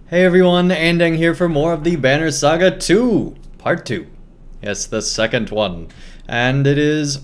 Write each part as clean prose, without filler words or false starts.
Hey everyone, Andang here for more of the Banner Saga 2, Part 2. Yes, the second one. And it is,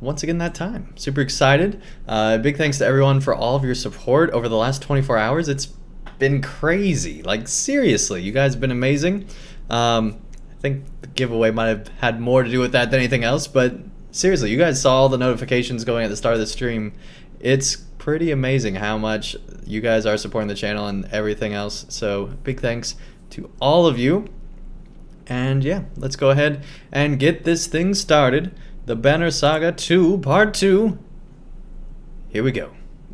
once again, that time. Super excited. Big thanks to everyone for all of your support over the last 24 hours. It's been crazy. Like, seriously, you guys have been amazing. I think the giveaway might have had more to do with that than anything else, but seriously, you guys saw all the notifications going at the start of the stream. It's pretty amazing how much you guys are supporting the channel and everything else. So big thanks to all of you. And yeah, let's go ahead and get this thing started. The Banner Saga 2, Part 2. Here we go.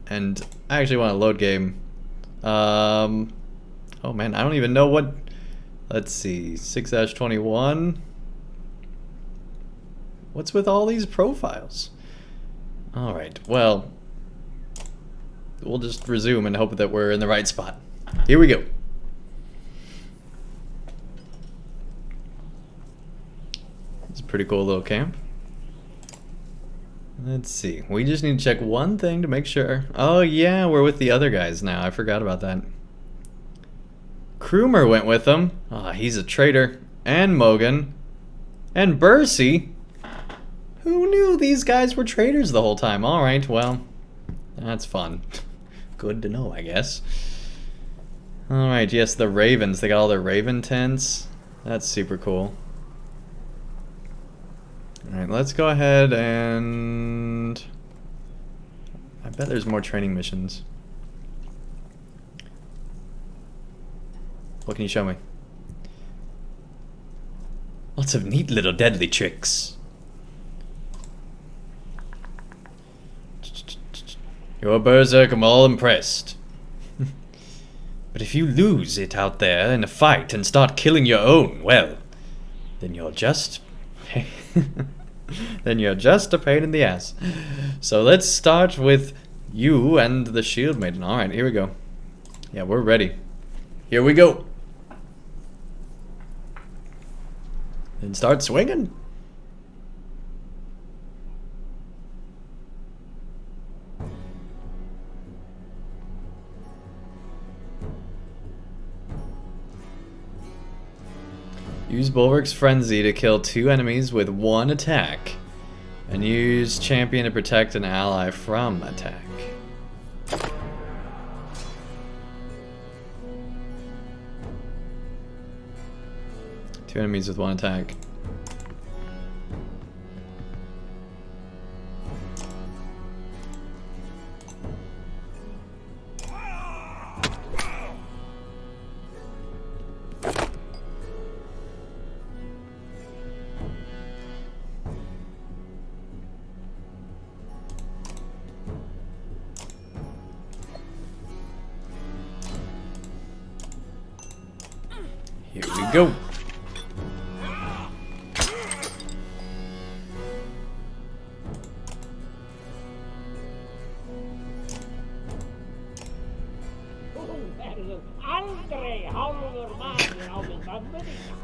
And I actually want to load game. Oh man, I don't even know what... Let's see, 6-21. What's with all these profiles? Alright, well... We'll just resume and hope that we're in the right spot. Here we go. It's a pretty cool little camp. Let's see. We just need to check one thing to make sure. Oh yeah, we're with the other guys now. I forgot about that. Krumer went with them. Ah, he's a traitor. And Mogan. And Bercy. Who knew these guys were traitors the whole time? Alright, well, that's fun. Good to know, I guess. Alright, yes, the Ravens. They got all their Raven tents. That's super cool. Alright, let's go ahead and... I bet there's more training missions. What can you show me? Lots of neat little deadly tricks. You're a berserk, I'm all impressed. But if you lose it out there in a fight and start killing your own, well, then you're just... then you're just a pain in the ass. So let's start with you and the Shield Maiden. Alright, here we go. Yeah, we're ready. Here we go. And start swinging. Use Bulwark's Frenzy to kill 2 enemies with 1 attack. And use Champion to protect an ally from attack. 2 enemies with 1 attack. Here we go.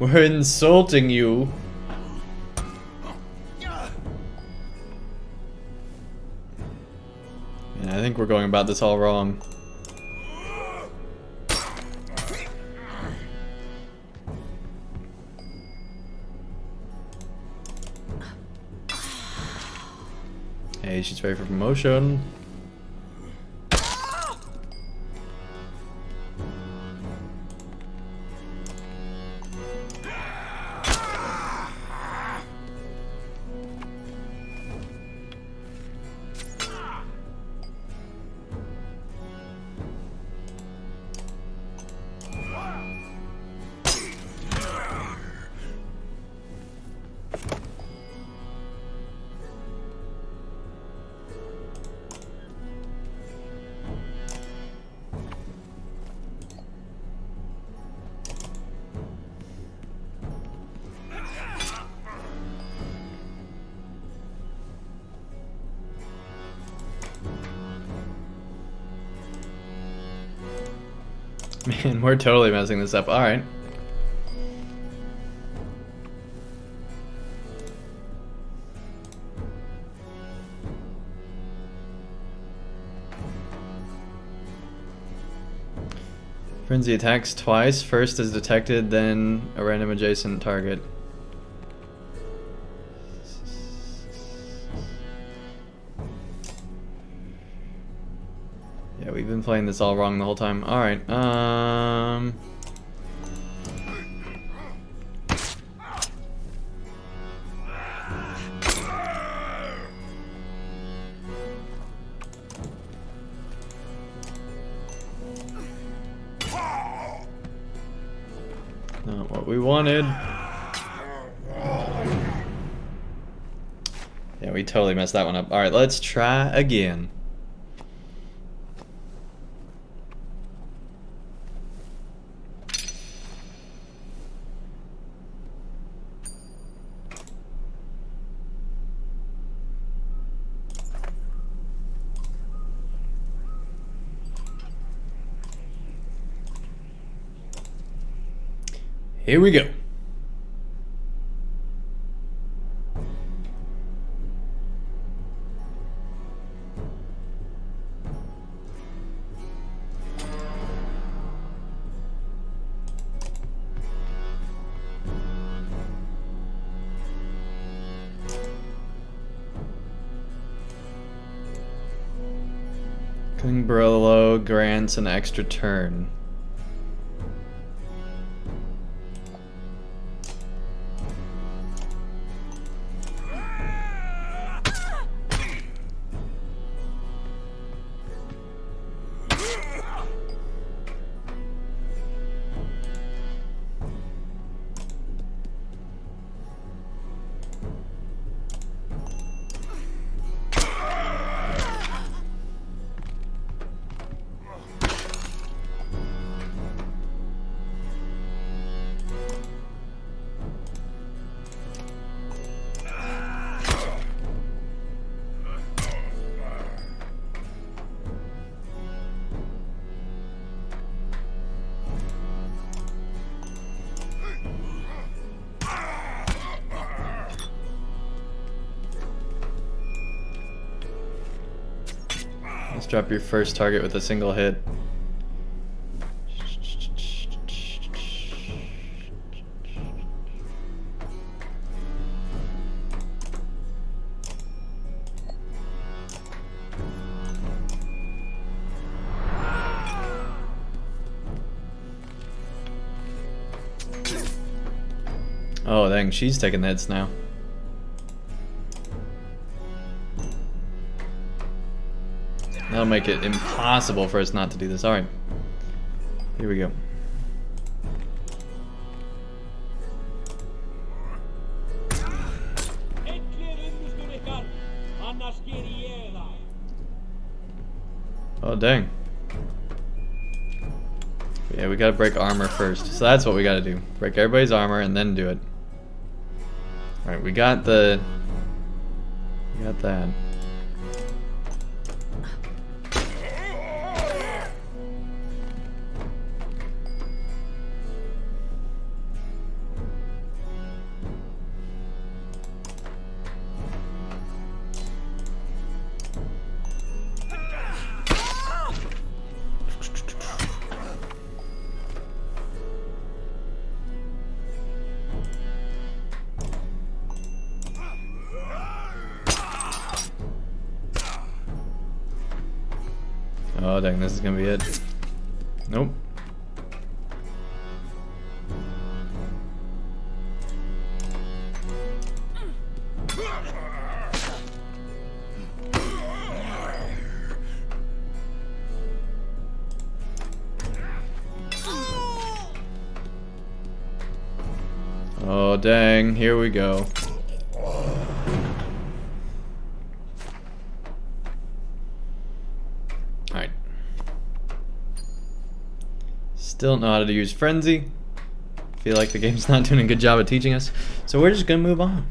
We're insulting you. And I think we're going about this all wrong. Hey, she's ready for promotion. Man, we're totally messing this up. Alright. Frenzy attacks twice. First is detected, then a random adjacent target. Yeah, we've been playing this all wrong the whole time. Alright, not what we wanted. Yeah, we totally messed that one up. Alright, let's try again. Here we go. Klingbrolo grants an extra turn. Let's drop your first target with a single hit. Oh dang, she's taking the hits now. That'll make it impossible for us not to do this. Alright. Here we go. Oh dang. Yeah, we gotta break armor first. So that's what we gotta do. Break everybody's armor and then do it. Alright, we got the... We got that. Oh dang, this is gonna be it. Nope. Oh dang, here we go. Alright. Still don't know how to use Frenzy. Feel like the game's not doing a good job of teaching us. So we're just gonna move on.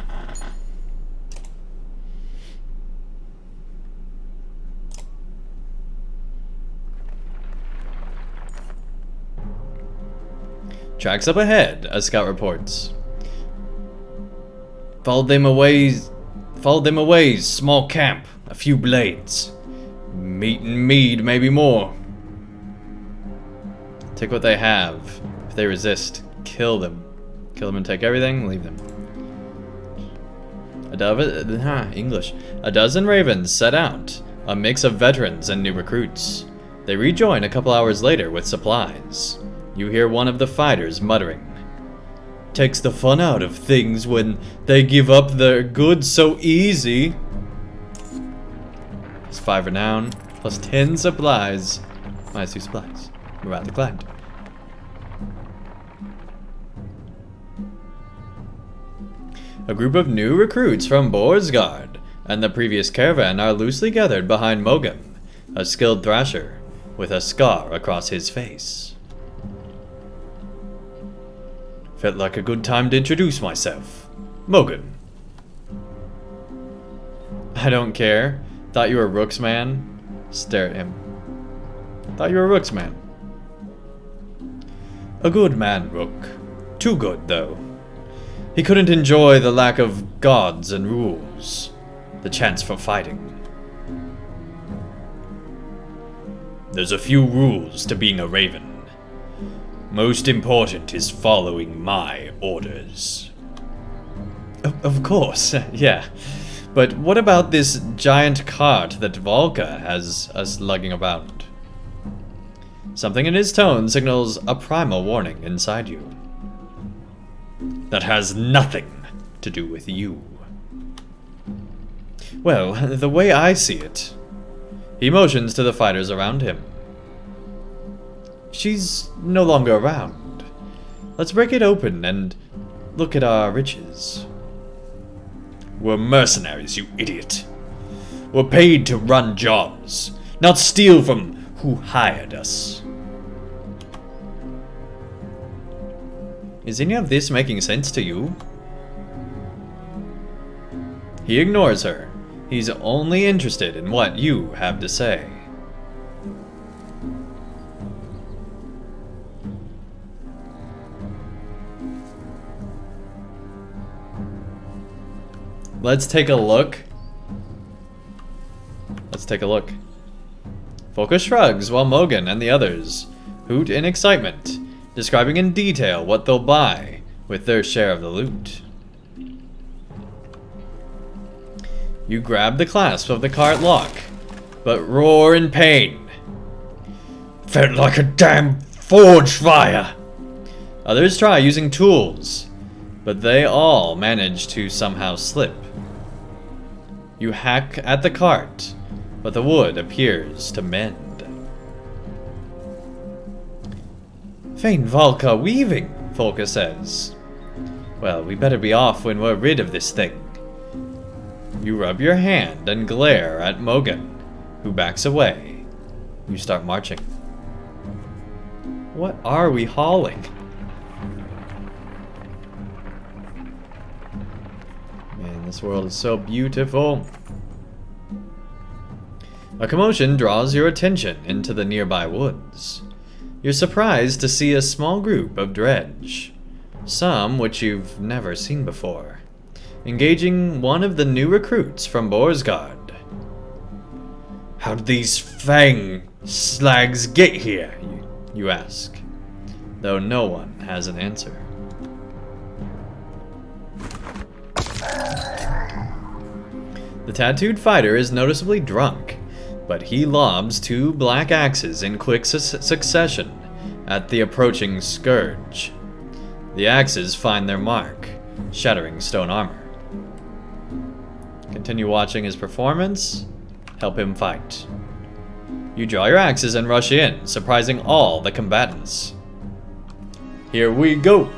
Tracks up ahead, a scout reports. Followed them a ways, small camp, a few blades. Meat and mead, maybe more. Take what they have. If they resist, kill them. Kill them and take everything, leave them. English. A dozen ravens set out, a mix of veterans and new recruits. They rejoin a couple hours later with supplies. You hear one of the fighters muttering. Takes the fun out of things when they give up their goods so easy. Plus 5 renown, plus 10 supplies. Minus 2 supplies. We're at the client. A group of new recruits from Borsgard and the previous caravan are loosely gathered behind Mogum, a skilled thrasher, with a scar across his face. Felt like a good time to introduce myself. Mogum. I don't care. Thought you were Rook's man. Stare at him. Thought you were Rook's man. A good man, Rook. Too good, though. He couldn't enjoy the lack of gods and rules. The chance for fighting. There's a few rules to being a raven. Most important is following my orders. Of course, yeah. But what about this giant cart that Volka has us lugging about? Something in his tone signals a primal warning inside you. That has nothing to do with you. Well, the way I see it, he motions to the fighters around him. She's no longer around. Let's break it open and look at our riches. We're mercenaries, you idiot. We're paid to run jobs, not steal from who hired us. Is any of this making sense to you? He ignores her. He's only interested in what you have to say. Let's take a look. Volka shrugs while Mogan and the others hoot in excitement, describing in detail what they'll buy with their share of the loot. You grab the clasp of the cart lock, but roar in pain. Felt like a damn forge fire! Others try using tools, but they all manage to somehow slip. You hack at the cart, but the wood appears to mend. Fain Volka weaving, Volka says. Well, we better be off when we're rid of this thing. You rub your hand and glare at Mogan, who backs away. You start marching. What are we hauling? Man, this world is so beautiful. A commotion draws your attention into the nearby woods. You're surprised to see a small group of dredge, some which you've never seen before, engaging one of the new recruits from Borsgard. How did these fang slags get here? You ask, though no one has an answer. The tattooed fighter is noticeably drunk, but he lobs 2 black axes in quick succession at the approaching scourge. The axes find their mark, shattering stone armor. Continue watching his performance. Help him fight. You draw your axes and rush in, surprising all the combatants. Here we go!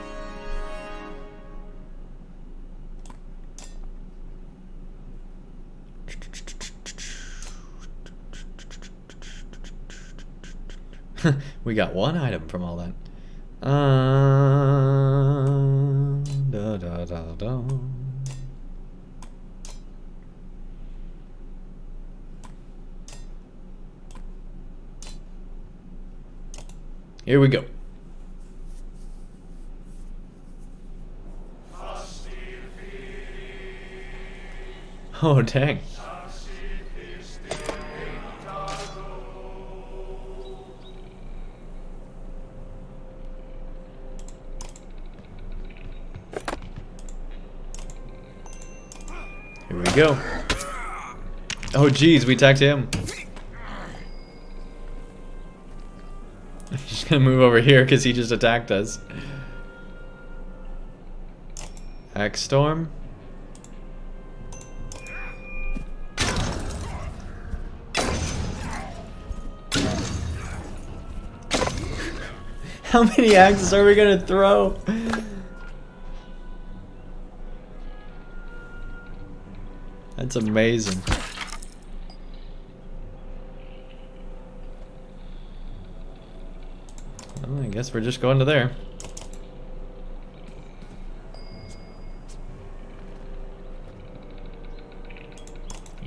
We got 1 item from all that. Da, da, da, da. Here we go. Oh, dang. Here we go. Oh geez, we attacked him. I'm just gonna move over here because he just attacked us. Axe Storm. How many axes are we gonna throw? That's amazing. Well, I guess we're just going to there.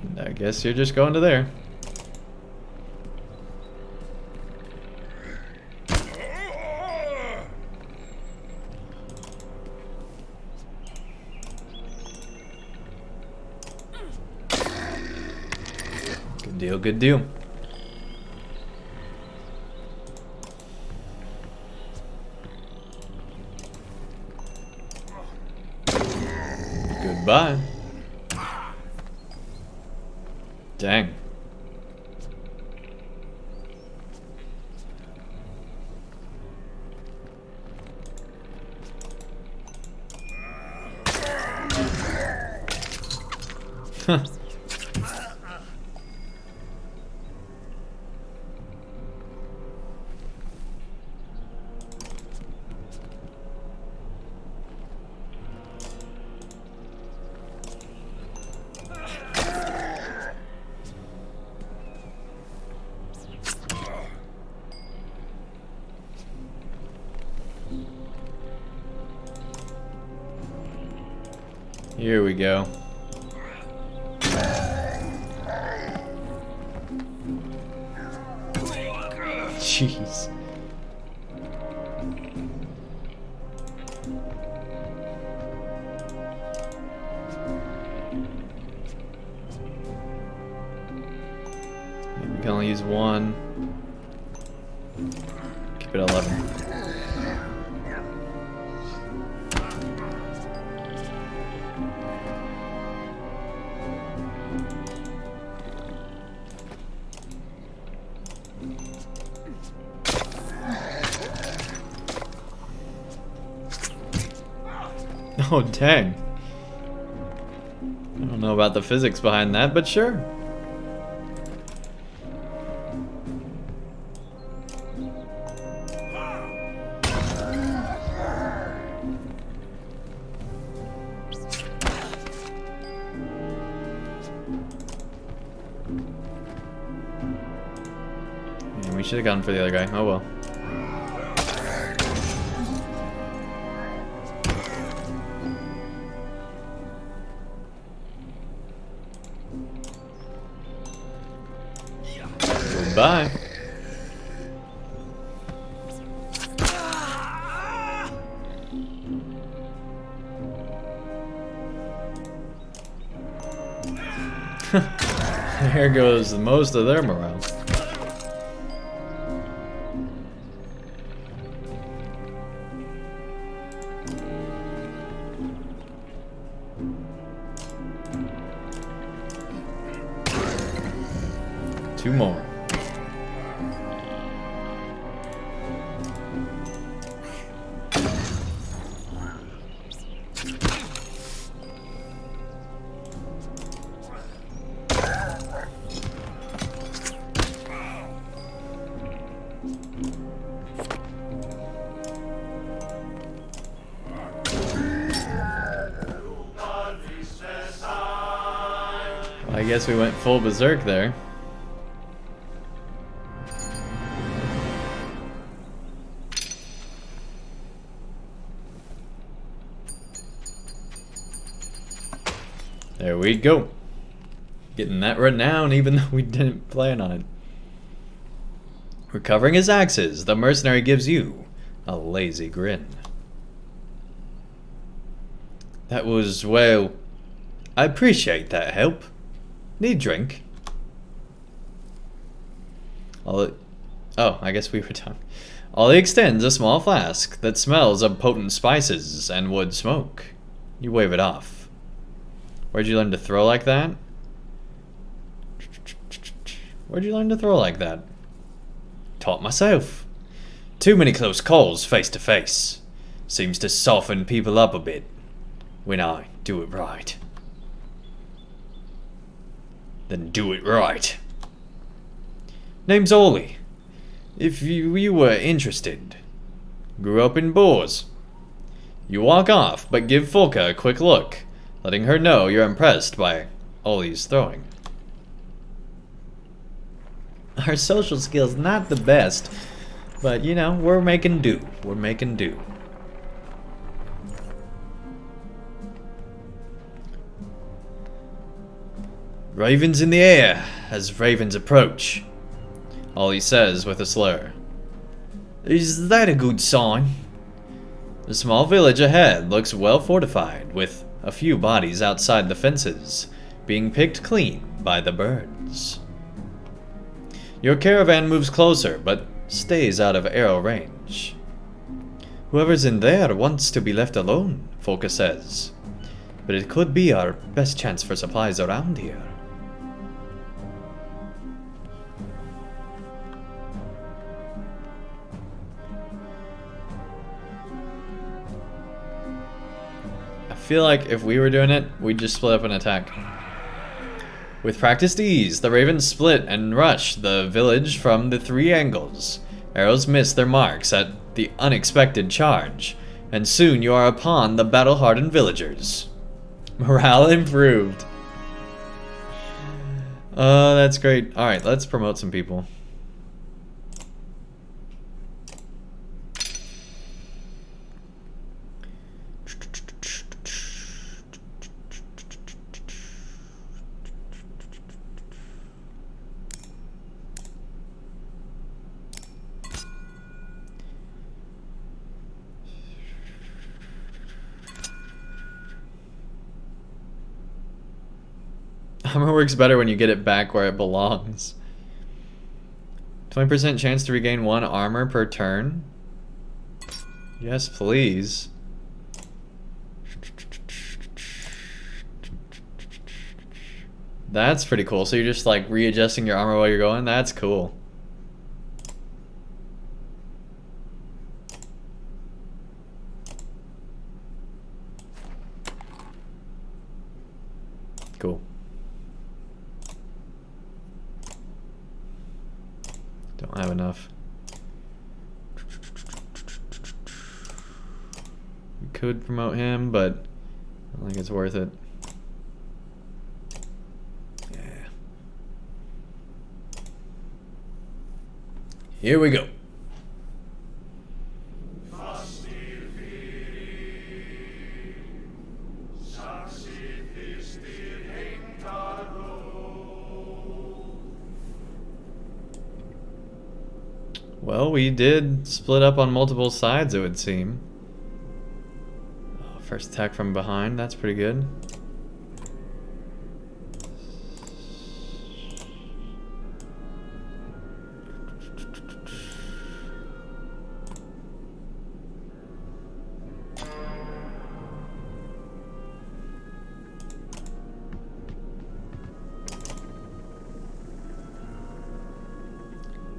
And I guess you're just going to there. Good deal, good deal. Goodbye. Dang. Huh. Here we go. Jeez. We can only use one. Keep it 11. Oh, dang. I don't know about the physics behind that, but sure. Yeah, we should have gone for the other guy. Oh well. Bye. There goes most of their morale. Two more. I guess we went full berserk there. There we go. Getting that renown even though we didn't plan on it. Recovering his axes, the mercenary gives you a lazy grin. That was, well, I appreciate that help. Need drink? Oh, I guess we were done. Ollie extends a small flask that smells of potent spices and wood smoke. You wave it off. Where'd you learn to throw like that? Where'd you learn to throw like that? Taught myself. Too many close calls face to face. Seems to soften people up a bit. When I do it right. Then do it right. Name's Ollie. If you were interested. Grew up in Boars. You walk off, but give Folka a quick look, letting her know you're impressed by Ollie's throwing. Our social skills not the best, but you know, we're making do. We're making do. Ravens in the air as ravens approach. Ollie says with a slur. Is that a good sign? The small village ahead looks well fortified, with a few bodies outside the fences, being picked clean by the birds. Your caravan moves closer, but stays out of arrow range. Whoever's in there wants to be left alone, Folka says. But it could be our best chance for supplies around here. I feel like if we were doing it, we'd just split up and attack. With practiced ease, the ravens split and rush the village from the 3 angles. Arrows miss their marks at the unexpected charge, and soon you are upon the battle-hardened villagers. Morale improved. Oh, that's great. Alright, let's promote some people. Armor works better when you get it back where it belongs. 20% chance to regain 1 armor per turn. Yes, please. That's pretty cool. So you're just like readjusting your armor while you're going? That's cool. Cool. Don't have enough. We could promote him, but I don't think it's worth it. Yeah. Here we go. Well, we did split up on multiple sides, it would seem. Oh, first attack from behind, that's pretty good.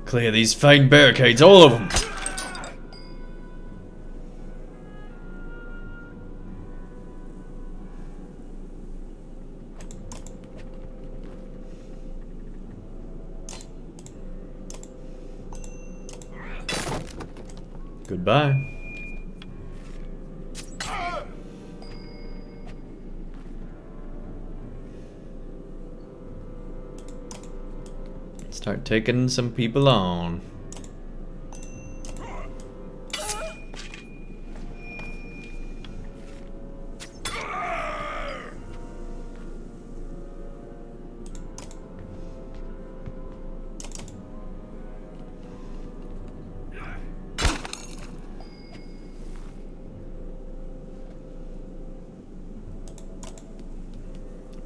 Clear these fine barricades, all of them! Goodbye. Start taking some people on.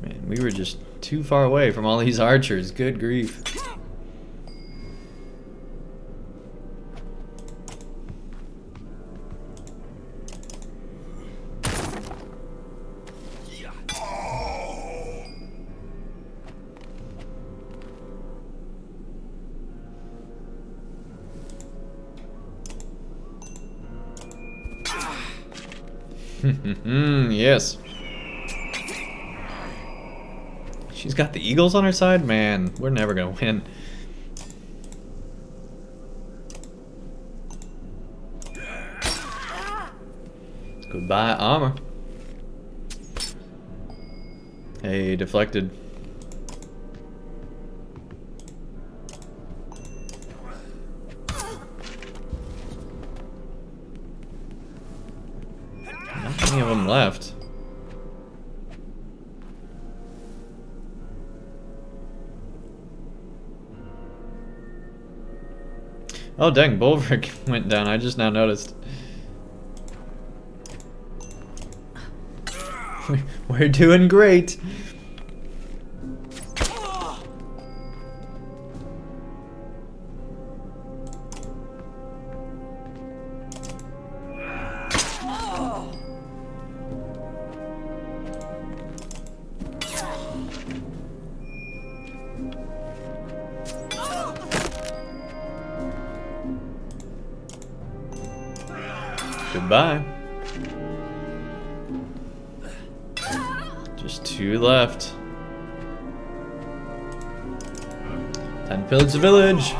Man, we were just too far away from all these archers. Good grief. Yes. She's got the eagles on her side? Man, we're never gonna win. Goodbye, armor. Hey, deflected. Not many of them left. Oh dang, Bulwark went down. I just now noticed. We're doing great. Goodbye. Just 2 left. Time to pillage the village.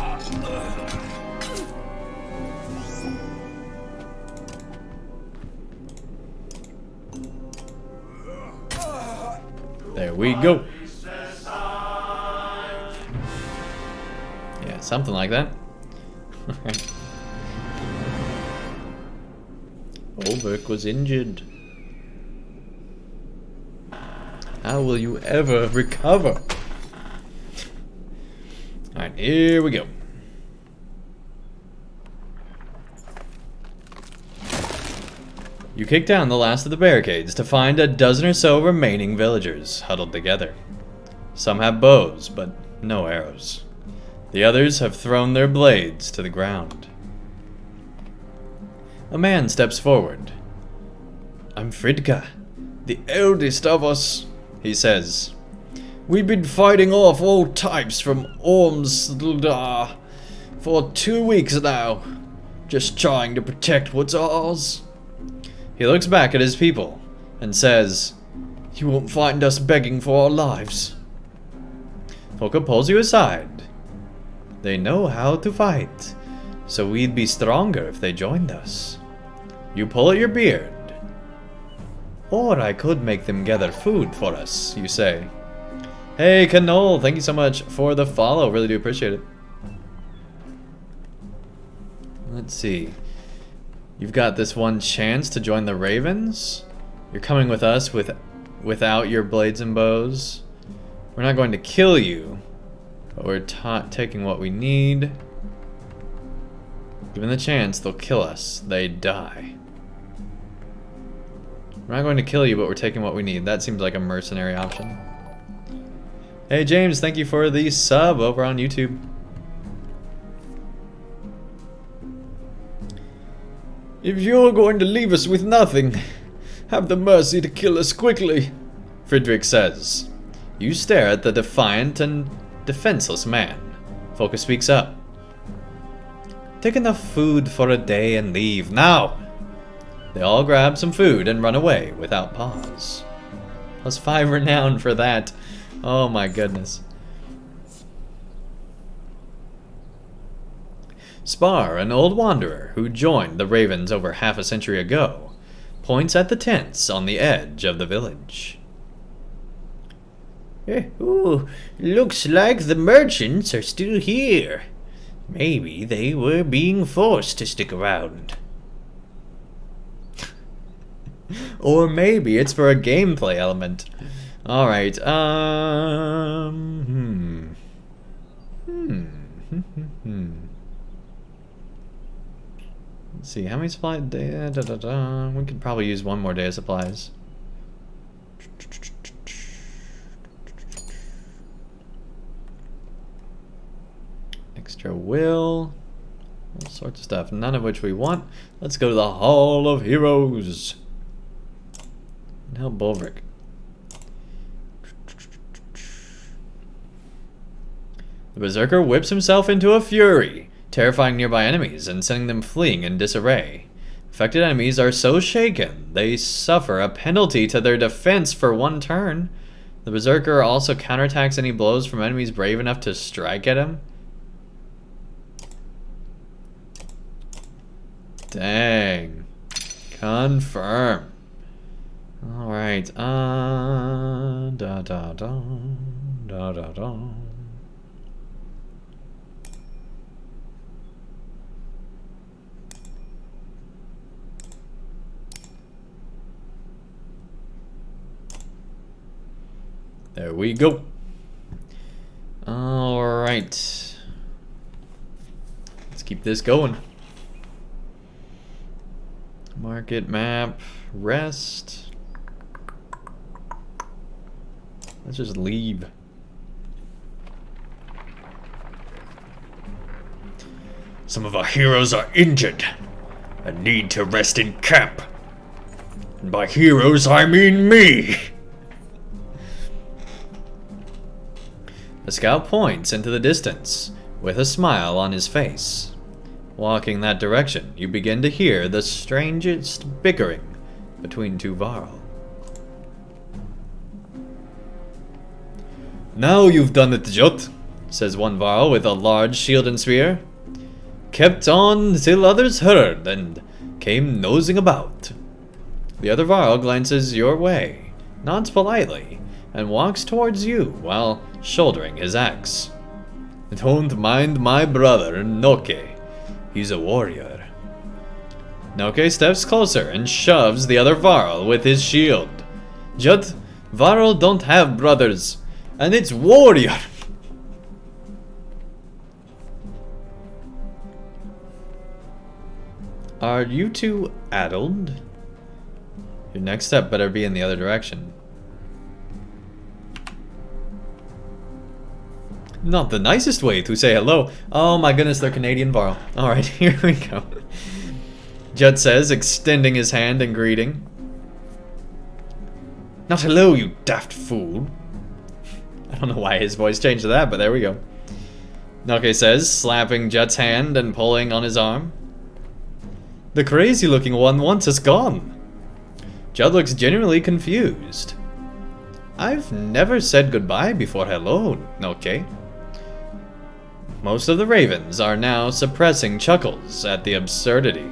There we go. Yeah, something like that. Bulwark was injured. How will you ever recover? Alright, here we go. You kick down the last of the barricades to find a dozen or so remaining villagers huddled together. Some have bows, but no arrows. The others have thrown their blades to the ground. A man steps forward. I'm Fridka, the eldest of us, he says. We've been fighting off all types from Ormsdar for 2 weeks now, just trying to protect what's ours. He looks back at his people and says, You won't find us begging for our lives. Folka pulls you aside. They know how to fight, so we'd be stronger if they joined us. You pull at your beard. Or I could make them gather food for us, you say. Hey, Canol, thank you so much for the follow. Really do appreciate it. Let's see. You've got this one chance to join the Ravens. You're coming with us without your blades and bows. We're not going to kill you, but we're taking what we need. Given the chance, they'll kill us. They die. We're not going to kill you, but we're taking what we need. That seems like a mercenary option. Hey James, thank you for the sub over on YouTube. If you're going to leave us with nothing, have the mercy to kill us quickly, Friedrich says. You stare at the defiant and defenseless man. Folka speaks up. Take enough food for a day and leave now. They all grab some food and run away without pause. +5 renown for that. Oh my goodness. Spar, an old wanderer who joined the Ravens over half a century ago, points at the tents on the edge of the village. Ooh, looks like the merchants are still here. Maybe they were being forced to stick around. Or maybe it's for a gameplay element. Alright, Let's see, how many supply day? We could probably use one more day of supplies. Extra will. All sorts of stuff, none of which we want. Let's go to the Hall of Heroes. And help Bulwark. The Berserker whips himself into a fury, terrifying nearby enemies and sending them fleeing in disarray. Affected enemies are so shaken, they suffer a penalty to their defense for 1 turn. The Berserker also counterattacks any blows from enemies brave enough to strike at him. Dang. Confirm. Alright. Da da da. Da da da. There we go. Alright. Let's keep this going. Market map. Rest. Let's just leave. Some of our heroes are injured and need to rest in camp. And by heroes, I mean me. The scout points into the distance, with a smile on his face. Walking that direction, you begin to hear the strangest bickering between 2 Varl. Now you've done it, Jot, says one Varl with a large shield and spear. Kept on till others heard and came nosing about. The other Varl glances your way, nods politely, and walks towards you while shouldering his axe. Don't mind my brother, Noke. He's a warrior. Noke steps closer and shoves the other Varl with his shield. Jud, Varl don't have brothers, and it's warrior. Are you two addled? Your next step better be in the other direction. Not the nicest way to say hello. Oh my goodness, they're Canadian Varl. Alright, here we go. Judd says, extending his hand in greeting. Not hello, you daft fool. I don't know why his voice changed to that, but there we go. Noke says, slapping Judd's hand and pulling on his arm. The crazy looking one wants us gone. Judd looks genuinely confused. I've never said goodbye before hello, Noke. Most of the ravens are now suppressing chuckles at the absurdity.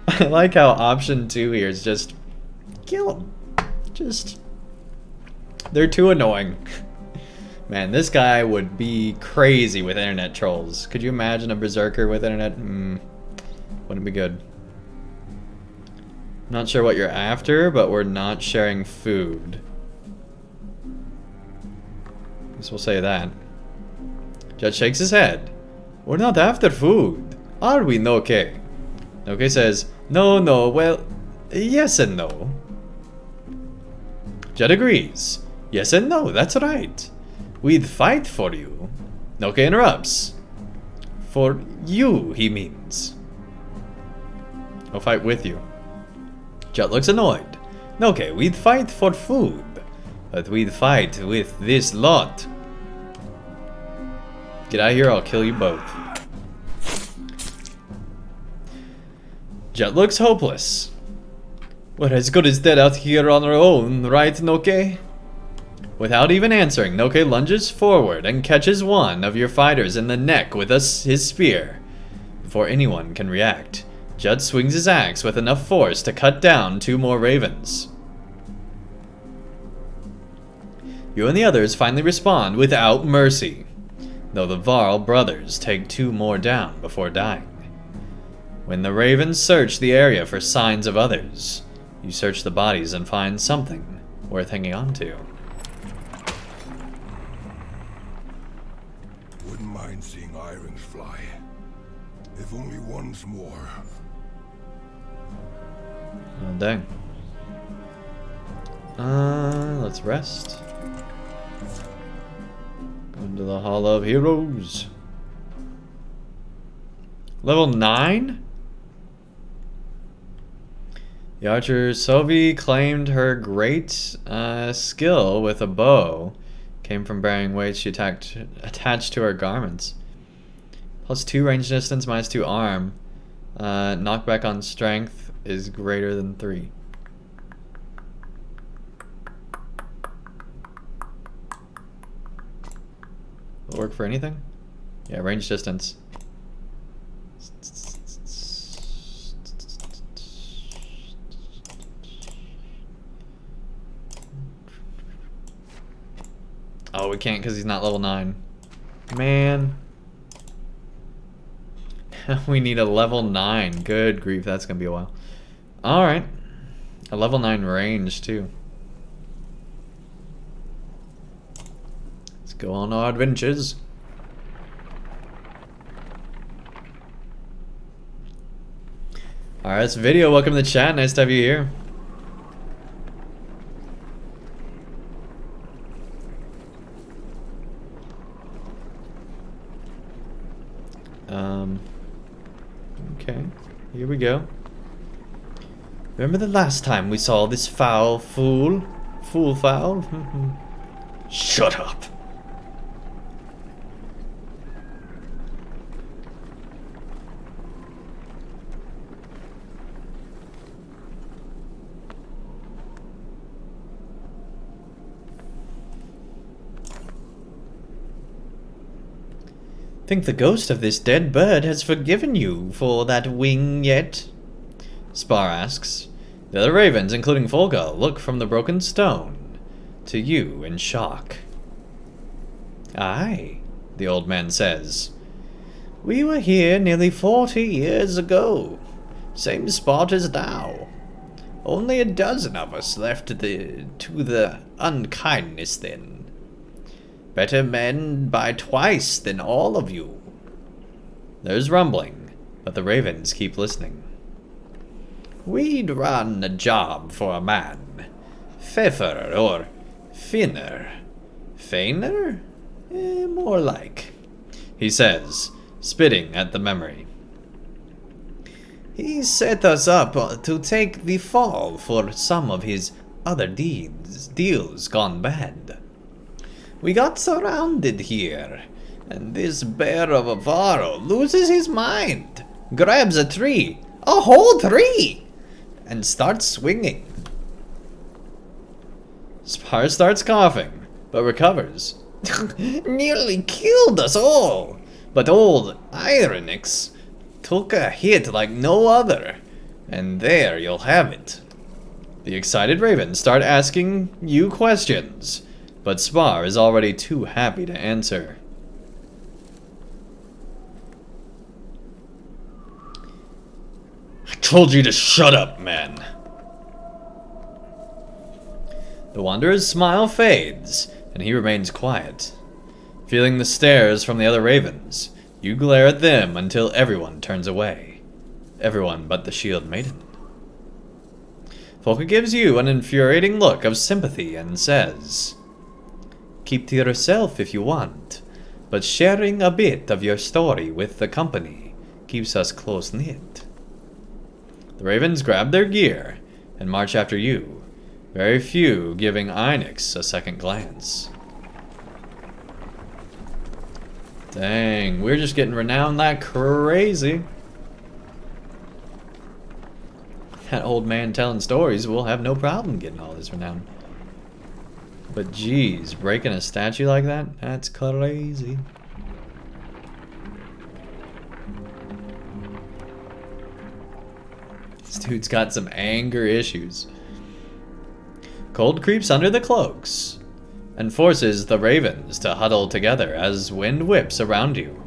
I like how option 2 here is just kill them. Just, they're too annoying. Man, this guy would be crazy with internet trolls. Could you imagine a berserker with internet? Wouldn't be good. Not sure what you're after, but we're not sharing food. Guess we'll say that. Judge shakes his head. We're not after food, are we, Noke? Noke says, no, well, yes and no. Judd agrees. Yes and no, that's right. We'd fight for you. Noke interrupts. For you, he means. I'll fight with you. Judd looks annoyed. Noke, we'd fight for food, but we'd fight with this lot. Get out of here, I'll kill you both. Judd looks hopeless. We're as good as dead out here on our own, right, Noke? Without even answering, Noke lunges forward and catches one of your fighters in the neck with his spear. Before anyone can react, Judd swings his axe with enough force to cut down 2 more ravens. You and the others finally respond without mercy, though the Varl brothers take 2 more down before dying. When the ravens search the area for signs of others, you search the bodies and find something worth hanging on to. Wouldn't mind seeing irons fly. If only once more. Oh, dang. Let's rest. Going to the Hall of Heroes. Level 9? The archer Sovi claimed her great skill with a bow came from bearing weights she attached to her garments. +2 range distance, -2 arm. Knockback on strength is greater than 3. Will it work for anything? Yeah, range distance. Oh, we can't because he's not level 9. Man. We need a level 9. Good grief, that's going to be a while. Alright. A level 9 range, too. Let's go on our adventures. Alright, it's Video. Welcome to the chat. Nice to have you here. Okay, here we go. Remember the last time we saw this foul fool? Foul? Shut up! Think the ghost of this dead bird has forgiven you for that wing yet? Spar asks. The other ravens, including Volga, look from the broken stone to you in shock. Aye, the old man says. We were here nearly 40 years ago. Same spot as now. Only a dozen of us left to the unkindness then. Better men by twice than all of you. There's rumbling, but the ravens keep listening. We'd run a job for a man. Pfeffer or Finner. Feiner? More like, he says, spitting at the memory. He set us up to take the fall for some of his other deals gone bad. We got surrounded here, and this bear of a Varro loses his mind, grabs a tree, a whole tree, and starts swinging. Spar starts coughing, but recovers. Nearly killed us all, but old Ironix took a hit like no other, and there you'll have it. The excited ravens start asking you questions, but Spar is already too happy to answer. I told you to shut up, man. The Wanderer's smile fades, and he remains quiet. Feeling the stares from the other ravens, you glare at them until everyone turns away. Everyone but the Shield Maiden. Folka gives you an infuriating look of sympathy and says, keep to yourself if you want, but sharing a bit of your story with the company keeps us close-knit. The ravens grab their gear and march after you, very few giving Einix a second glance. Dang, we're just getting renowned like crazy. That old man telling stories will have no problem getting all this renown. But geez, breaking a statue like that? That's crazy. This dude's got some anger issues. Cold creeps under the cloaks and forces the ravens to huddle together as wind whips around you.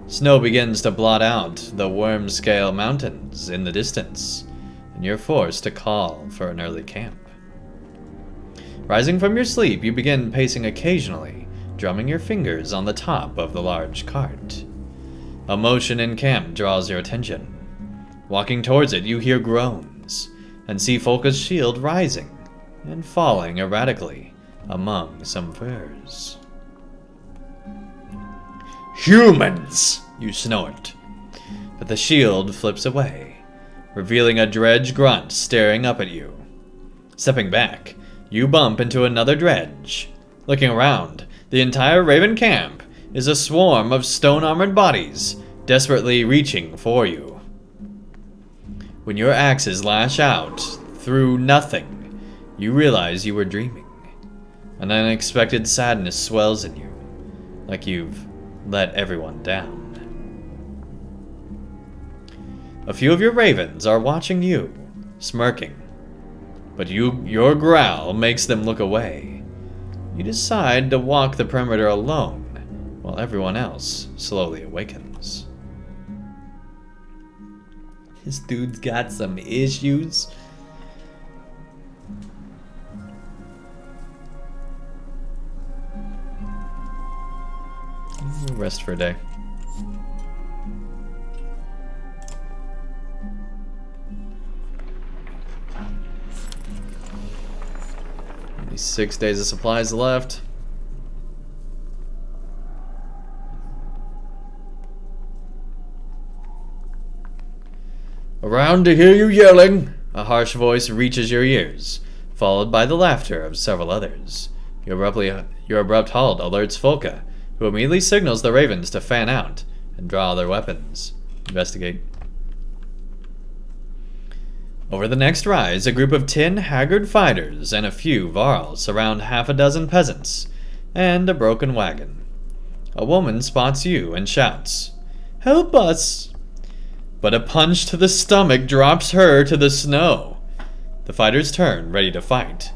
Snow begins to blot out the Wormscale Mountains in the distance, and you're forced to call for an early camp. Rising from your sleep, you begin pacing occasionally, drumming your fingers on the top of the large cart. A motion in camp draws your attention. Walking towards it, you hear groans, and see Folka's shield rising and falling erratically among some furs. Humans! You snort. But the shield flips away, revealing a dredge grunt staring up at you. Stepping back, you bump into another dredge. Looking around, the entire Raven camp is a swarm of stone-armored bodies, desperately reaching for you. When your axes lash out through nothing, you realize you were dreaming. An unexpected sadness swells in you, like you've let everyone down. A few of your ravens are watching you, smirking, but your growl makes them look away. You decide to walk the perimeter alone, while everyone else slowly awakens. This dude's got some issues. Rest for a day. Only 6 days of supplies left. Around to hear you yelling! A harsh voice reaches your ears, followed by the laughter of several others. Your abrupt halt alerts Folka, who immediately signals the ravens to fan out and draw their weapons. Investigate. Over the next rise, a group of 10 haggard fighters and a few varls surround half a dozen peasants and a broken wagon. A woman spots you and shouts, "Help us!" But a punch to the stomach drops her to the snow. The fighters turn, ready to fight.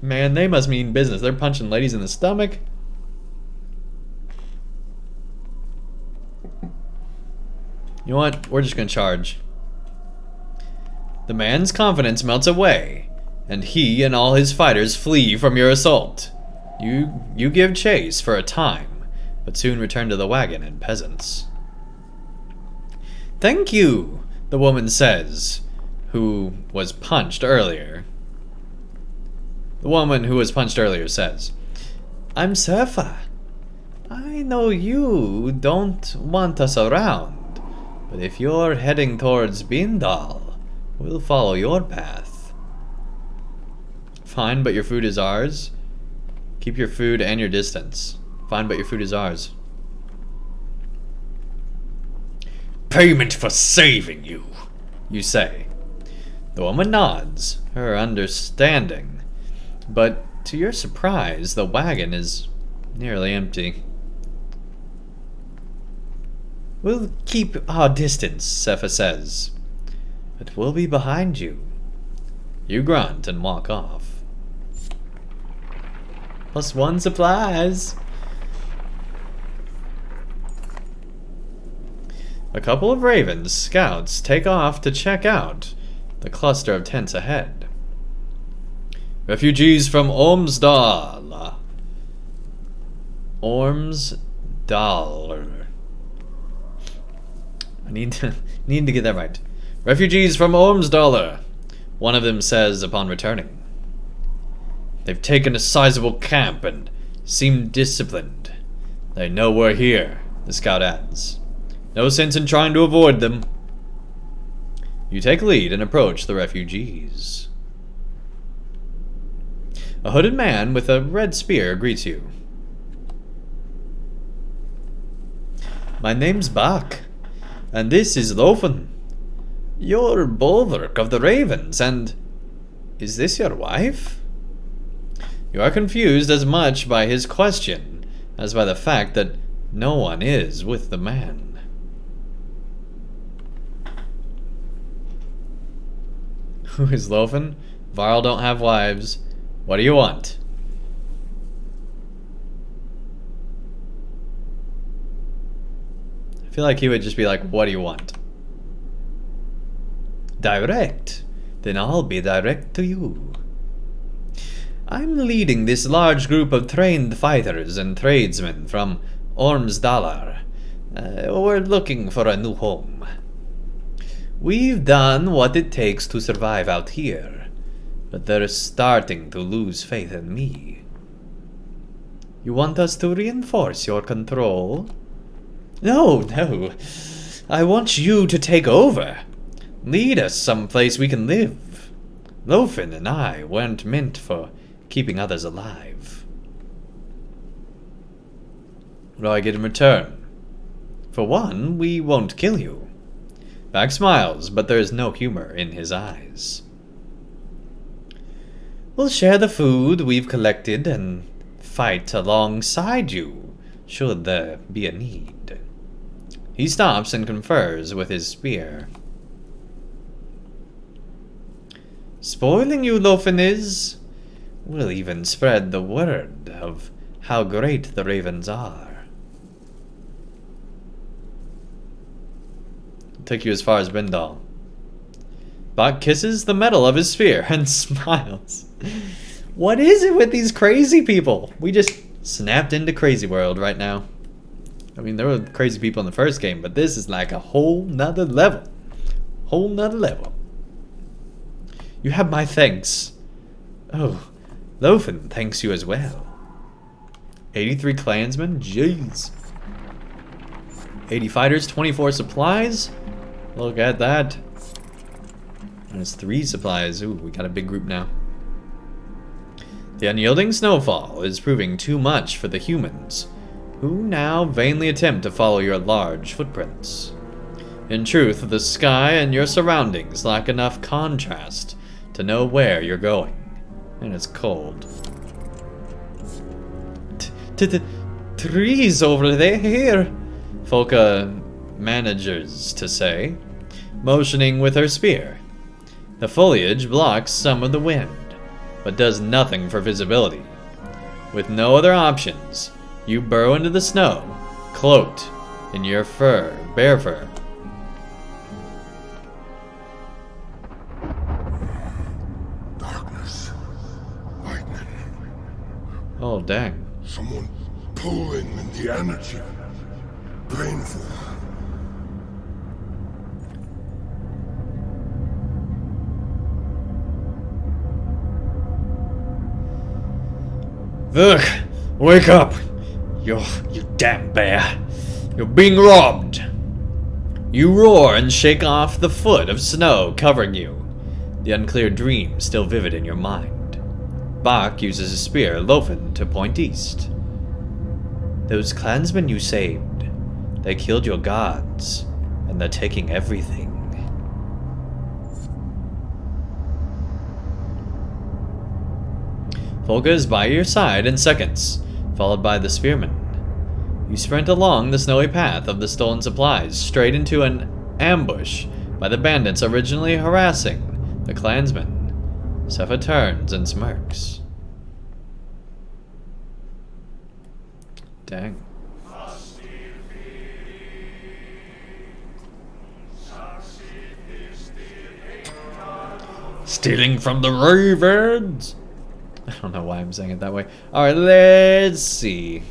Man, they must mean business. They're punching ladies in the stomach. You know what? We're just gonna charge. The man's confidence melts away, and he and all his fighters flee from your assault. You give chase for a time, but soon return to the wagon and peasants. "Thank you," the woman says, who was punched earlier. The woman who was punched earlier says, "I'm Surfa. I know you don't want us around, but if you're heading towards Bindal, we'll follow your path." Fine, but your food is ours. Keep your food and your distance. Fine, but your food is ours. "Payment for saving you," you say. The woman nods, her understanding. But to your surprise, the wagon is nearly empty. "We'll keep our distance," Sepha says. "But we'll be behind you." You grunt and walk off. +1 supplies. A couple of ravens scouts take off to check out the cluster of tents ahead. "Refugees from Ormsdal." Ormsdal. I need to get that right. "Refugees from Ormsdal," one of them says upon returning. "They've taken a sizable camp and seem disciplined. They know we're here," the scout adds. "No sense in trying to avoid them." You take lead and approach the refugees. A hooded man with a red spear greets you. "My name's Bach, and this is Lofen. You're bulwark of the ravens, and is this your wife?" You are confused as much by his question as by the fact that no one is with the man. Who is Lofen? Varl don't have wives. What do you want? I feel like he would just be like, "What do you want?" "Direct? Then I'll be direct to you. I'm leading this large group of trained fighters and tradesmen from Ormsdalar. We're looking for a new home. We've done what it takes to survive out here, but they're starting to lose faith in me. You want us to reinforce your control?" No. I want you to take over. Lead us someplace we can live. Lofen and I weren't meant for keeping others alive." "What do I get in return?" "For one, we won't kill you. Bak smiles, but there is no humor in his eyes. We'll share the food we've collected and fight alongside you, should there be a need. He stops and confers with his spear. Spoiling you, Lofen, is... We'll even spread the word of how great the ravens are. Take you as far as Bindal. Bak kisses the metal of his spear and smiles. What is it with these crazy people? We just snapped into crazy world right now. I mean, there were crazy people in the first game, but this is like a whole nother level. Whole nother level. You have my thanks. Oh, Lofen thanks you as well. 83 clansmen? Jeez. 80 fighters, 24 supplies? Look at that. There's 3 supplies. Ooh, we got a big group now. The unyielding snowfall is proving too much for the humans, who now vainly attempt to follow your large footprints. In truth, the sky and your surroundings lack enough contrast to know where you're going. And it's cold. Trees over there, Folka manages to say, motioning with her spear. The foliage blocks some of the wind, but does nothing for visibility. With no other options, you burrow into the snow, cloaked in your fur, bear fur. Darkness. Lightning. Oh, dang. Someone pulling in the energy. Painful. Ugh! Wake up! You damn bear! You're being robbed! You roar and shake off the foot of snow covering you, the unclear dream still vivid in your mind. Bak uses his spear, Lofen, to point east. Those clansmen you saved, they killed your gods, and they're taking everything. Folka is by your side in seconds, followed by the spearman. You sprint along the snowy path of the stolen supplies, straight into an ambush by the bandits originally harassing the clansmen. Sepha turns and smirks. Dang. Stealing from the ravens? I don't know why I'm saying it that way. Alright, let's see.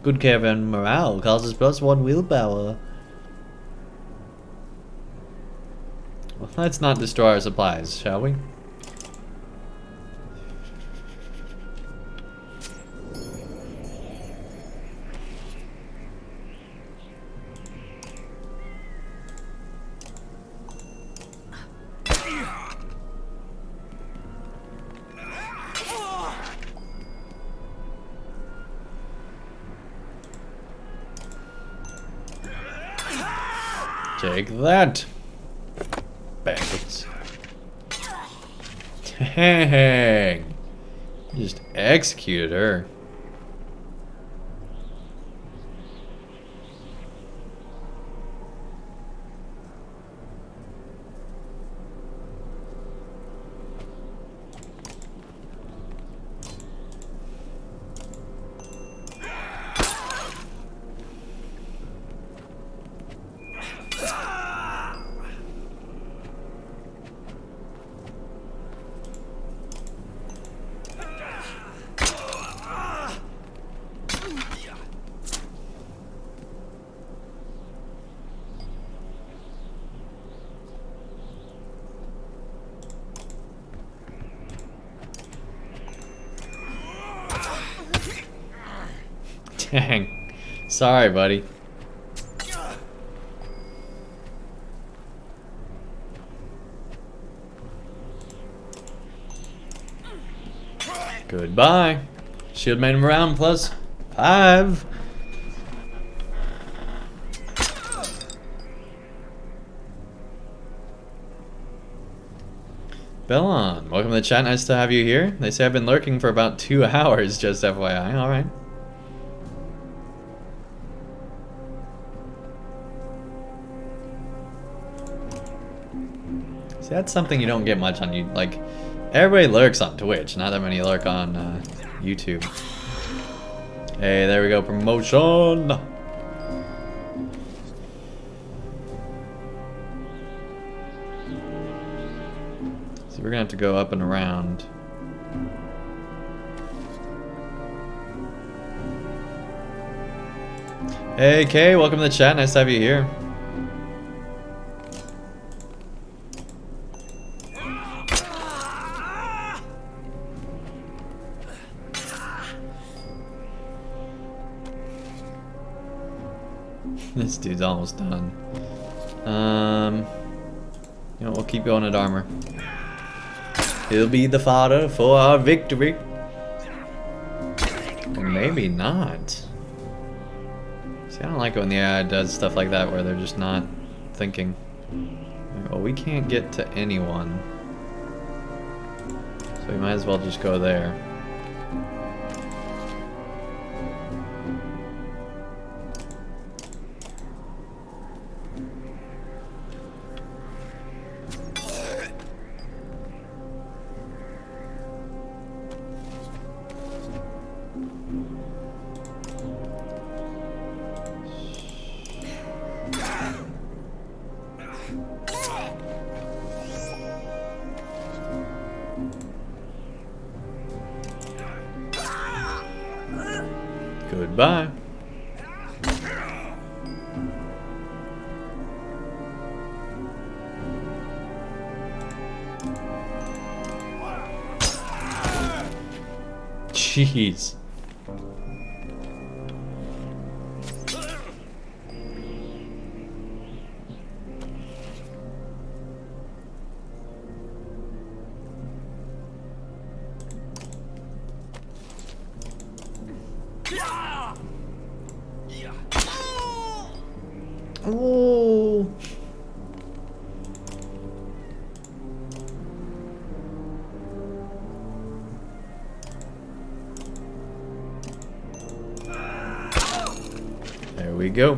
Good caravan morale causes +1 willpower. Well, let's not destroy our supplies, shall we? Take that, bandits. Dang. Just executed her. Dang. Sorry, buddy. Goodbye. Shield made him around +5. Bellon, welcome to the chat. Nice to have you here. They say I've been lurking for about 2 hours, just FYI. Alright. See, that's something you don't get much on you. Like, everybody lurks on Twitch. Not that many lurk on YouTube. Hey, there we go. Promotion! So we're gonna have to go up and around. Hey, Kay, welcome to the chat. Nice to have you here. This dude's almost done. You know, we'll keep going at armor. He'll be the fodder for our victory. Or maybe not. See, I don't like it when the AI does stuff like that where they're just not thinking. Well, we can't get to anyone. So we might as well just go there. Goodbye. Jeez. Oh. There we go.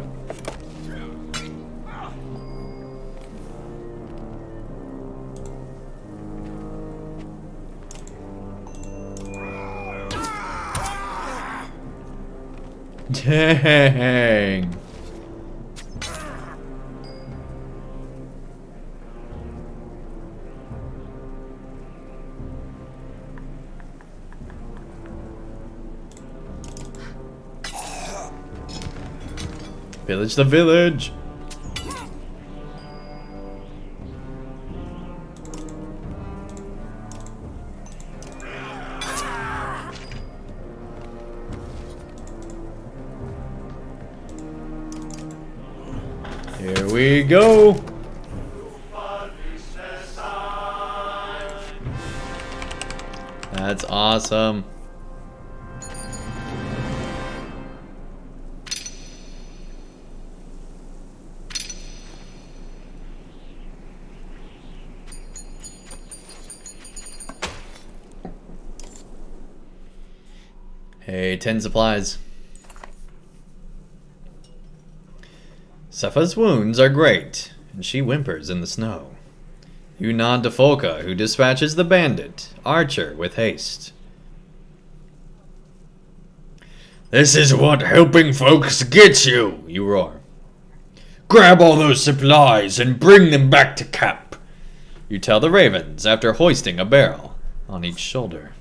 Dang. Village the village. Here we go. That's awesome. Hey, 10 supplies. Sepha's wounds are great, and she whimpers in the snow. You nod to Folka, who dispatches the bandit, Archer, with haste. This is what helping folks gets you, you roar. Grab all those supplies and bring them back to camp, you tell the ravens after hoisting a barrel on each shoulder.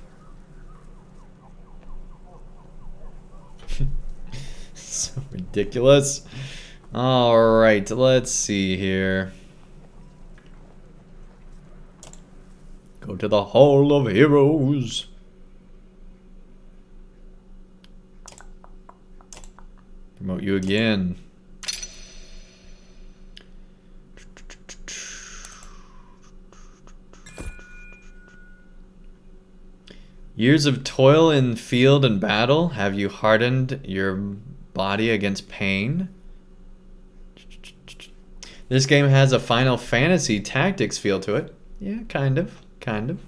So ridiculous. Alright, let's see here. Go to the Hall of Heroes. Promote you again. Years of toil in field and battle, have you hardened your body against pain? This game has a Final Fantasy Tactics feel to it. Yeah, kind of. Kind of.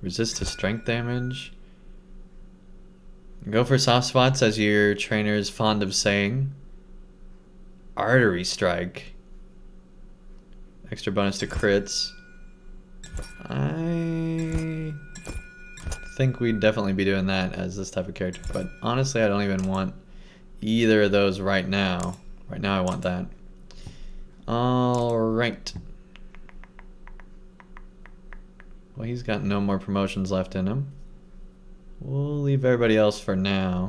Resist to strength damage. Go for soft spots, as your trainer is fond of saying. Artery strike. Extra bonus to crits. I think we'd definitely be doing that as this type of character, but honestly I don't even want either of those right now. Right now I want that. Alright. Well, he's got no more promotions left in him. We'll leave everybody else for now.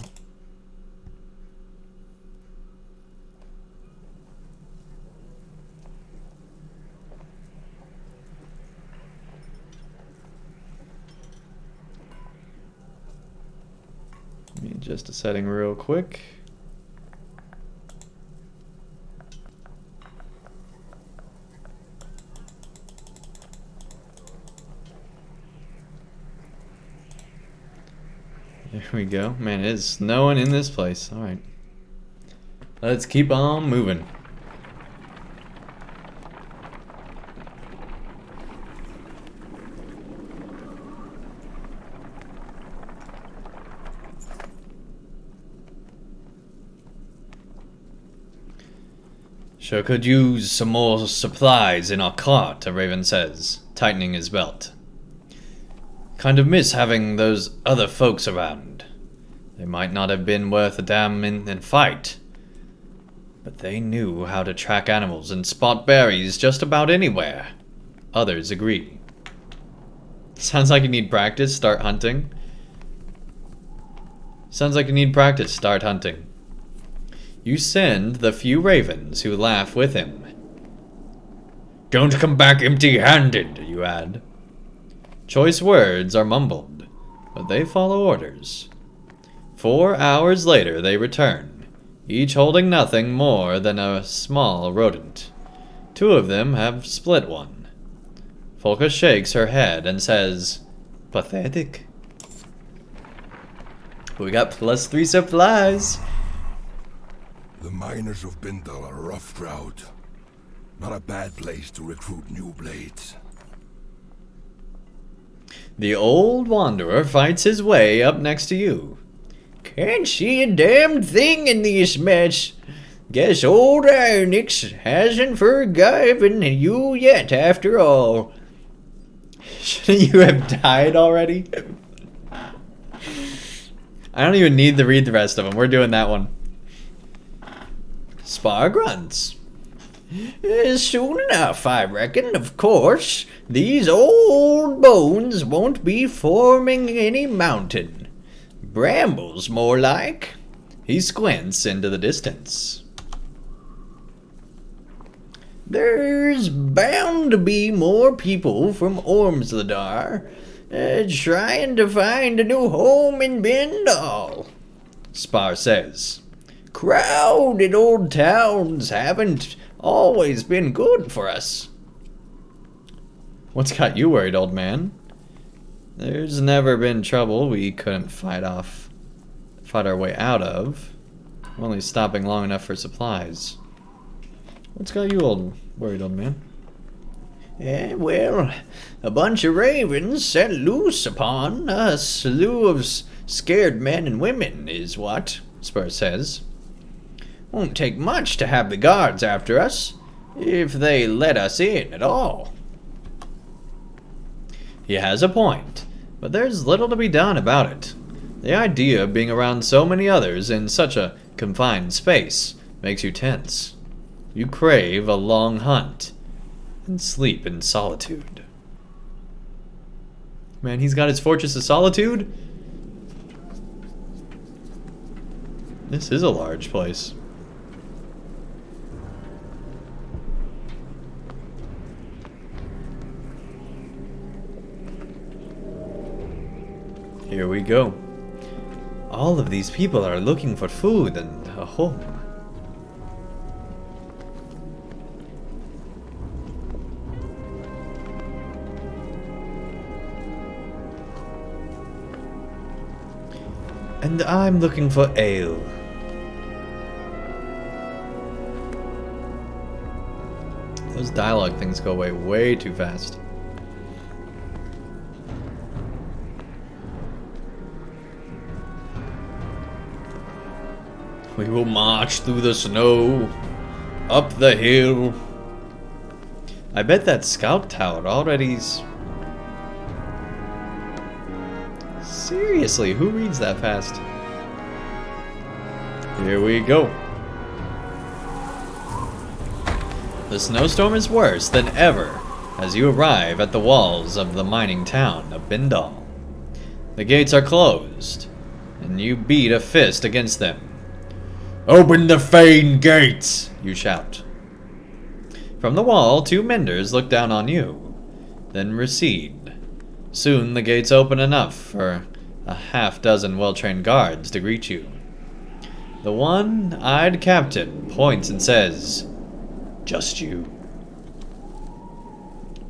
Let me adjust a setting real quick. There we go. Man, it is snowing in this place. Alright. Let's keep on moving. Sure could use some more supplies in our cart, a raven says, tightening his belt. Kind of miss having those other folks around. They might not have been worth a damn in fight, but they knew how to track animals and spot berries just about anywhere. Others agree. Sounds like you need practice, start hunting. Sounds like you need practice, start hunting. You send the few ravens who laugh with him. Don't come back empty-handed, you add. Choice words are mumbled, but they follow orders. 4 hours later they return, each holding nothing more than a small rodent. 2 of them have split one. Folka shakes her head and says, pathetic. We got +3 supplies. The miners of Bindal are a rough crowd. Not a bad place to recruit new blades. The old wanderer fights his way up next to you. Can't see a damn thing in this mess. Guess old Ironix hasn't forgiven you yet after all. Shouldn't you have died already? I don't even need to read the rest of them. We're doing that one. Spar grunts. Soon enough, I reckon, of course. These old bones won't be forming any mountain. Brambles, more like. He squints into the distance. There's bound to be more people from Ormsladar trying to find a new home in Bindal, Spar says. Crowded old towns haven't always been good for us. What's got you worried, old man? There's never been trouble we couldn't fight our way out of. We're only stopping long enough for supplies. What's got you worried, old man? Well, a bunch of ravens set loose upon a slew of scared men and women is what, Spur says. Won't take much to have the guards after us, if they let us in at all. He has a point, but there's little to be done about it. The idea of being around so many others in such a confined space makes you tense. You crave a long hunt and sleep in solitude. Man, he's got his Fortress of Solitude? This is a large place. Here we go. All of these people are looking for food and a home. And I'm looking for ale. Those dialogue things go away way too fast. We will march through the snow, up the hill. I bet that scout tower already's... Seriously, who reads that fast? Here we go. The snowstorm is worse than ever as you arrive at the walls of the mining town of Bindal. The gates are closed, and you beat a fist against them. "Open the Fane gates!" you shout. From the wall, 2 menders look down on you, then recede. Soon the gates open enough for a half-dozen well-trained guards to greet you. The one-eyed captain points and says, "Just you."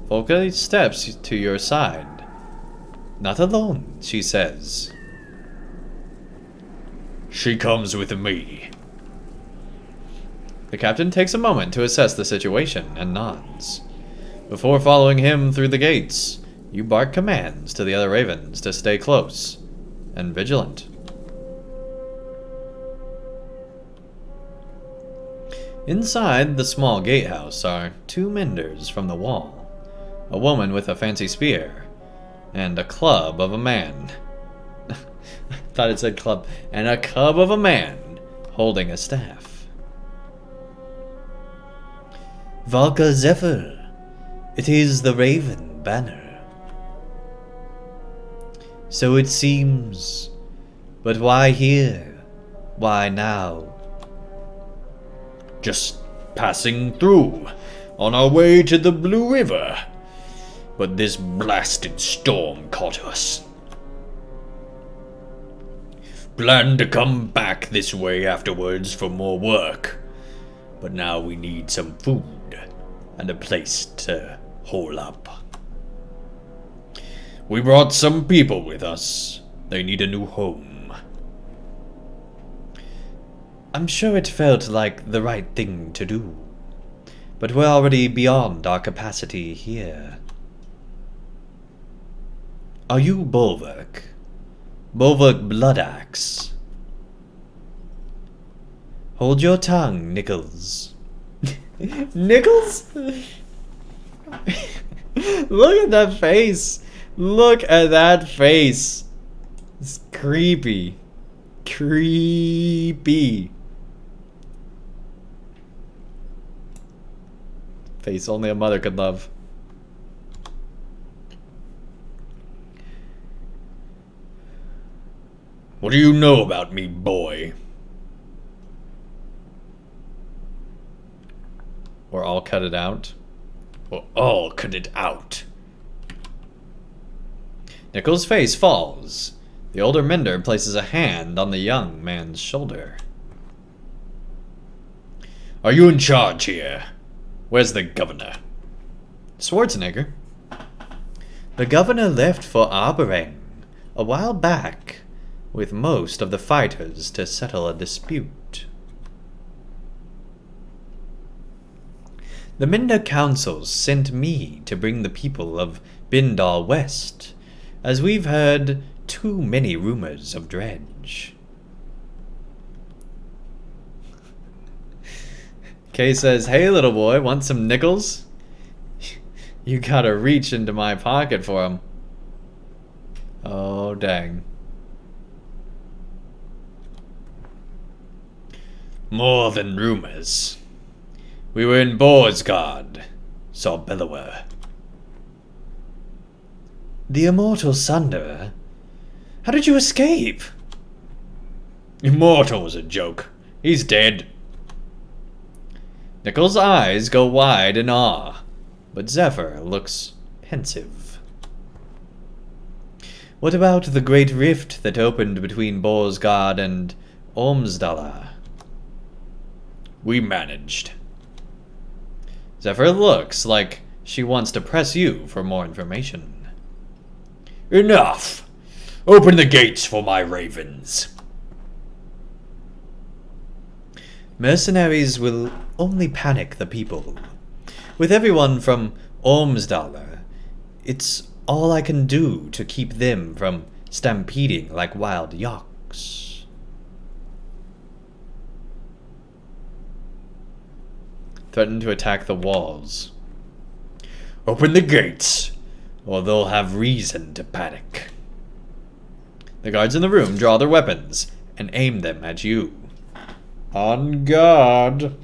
Volka steps to your side. "Not alone," she says. "She comes with me." The captain takes a moment to assess the situation and nods. Before following him through the gates, you bark commands to the other ravens to stay close and vigilant. Inside the small gatehouse are 2 menders from the wall, a woman with a fancy spear, and a club of a man. Thought it said club. And a cub of a man holding a staff. "Valka Zephyr, it is the Raven banner." "So it seems. But why here? Why now?" "Just passing through, on our way to the Blue River. But this blasted storm caught us. Planned to come back this way afterwards for more work. But now we need some food and a place to hole up. We brought some people with us. They need a new home." "I'm sure it felt like the right thing to do. But we're already beyond our capacity here." "Are you Bulwark? Bulwark Bloodaxe?" "Hold your tongue, Nichols." Nichols? Look at that face. Look at that face. It's creepy. Creepy. Face only a mother could love. "What do you know about me, boy?" Or I'll cut it out. "Or I'll cut it out." Nichols' face falls. The older mender places a hand on the young man's shoulder. "Are you in charge here? Where's the governor?" "Schwarzenegger. The governor left for Arbereng a while back with most of the fighters to settle a dispute. The Mender Council sent me to bring the people of Bindal west, as we've heard too many rumors of Dredge." Kay says, "Hey little boy, want some nickels?" You gotta reach into my pocket for 'em. Oh, dang. "More than rumors. We were in Boarsgard, saw Bellower." "The Immortal Sunderer? How did you escape?" "Immortal was a joke. He's dead." Nichols' eyes go wide in awe, but Zephyr looks pensive. "What about the great rift that opened between Boarsgard and Ormsdala?" "We managed." Zephyr looks like she wants to press you for more information. "Enough! Open the gates for my ravens." "Mercenaries will only panic the people. With everyone from Ormsdaler, it's all I can do to keep them from stampeding like wild yaks. Threaten to attack the walls. Open the gates, or they'll have reason to panic. The guards in the room draw their weapons and aim them at you. On guard.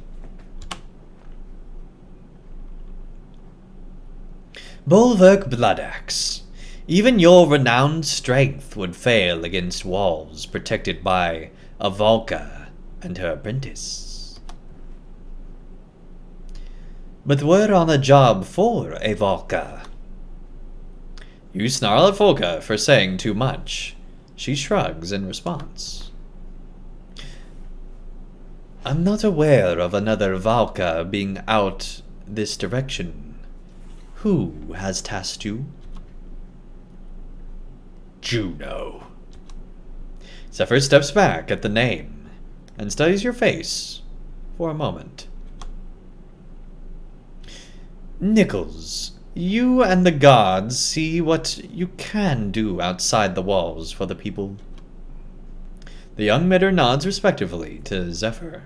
Bulwark Bloodaxe. Even your renowned strength would fail against walls protected by a Valka and her apprentice. But we're on a job for a Valka. You snarl at Volka for saying too much. She shrugs in response. I'm not aware of another Valka being out this direction. Who has tasked you? Juno. Zephyr steps back at the name and studies your face for a moment. Nichols, you and the gods see what you can do outside the walls for the people. The young midder nods respectfully to Zephyr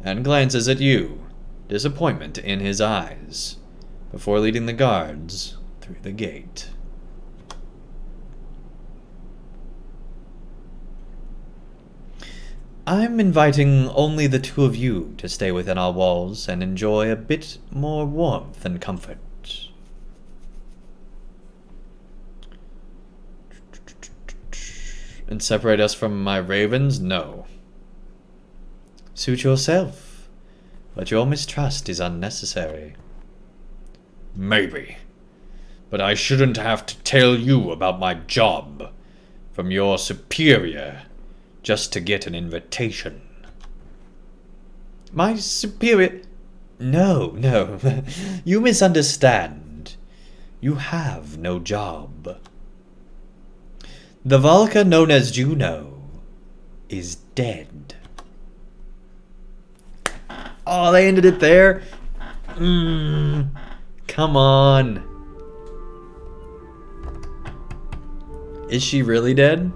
and glances at you, disappointment in his eyes, before leading the guards through the gate. I'm inviting only the two of you to stay within our walls and enjoy a bit more warmth and comfort. And separate us from my ravens? No. Suit yourself, but your mistrust is unnecessary. Maybe. But I shouldn't have to tell you about my job from your superior just to get an invitation. My superior... No. You misunderstand. You have no job. The Valka known as Juno is dead. Oh, they ended it there? Come on. Is she really dead?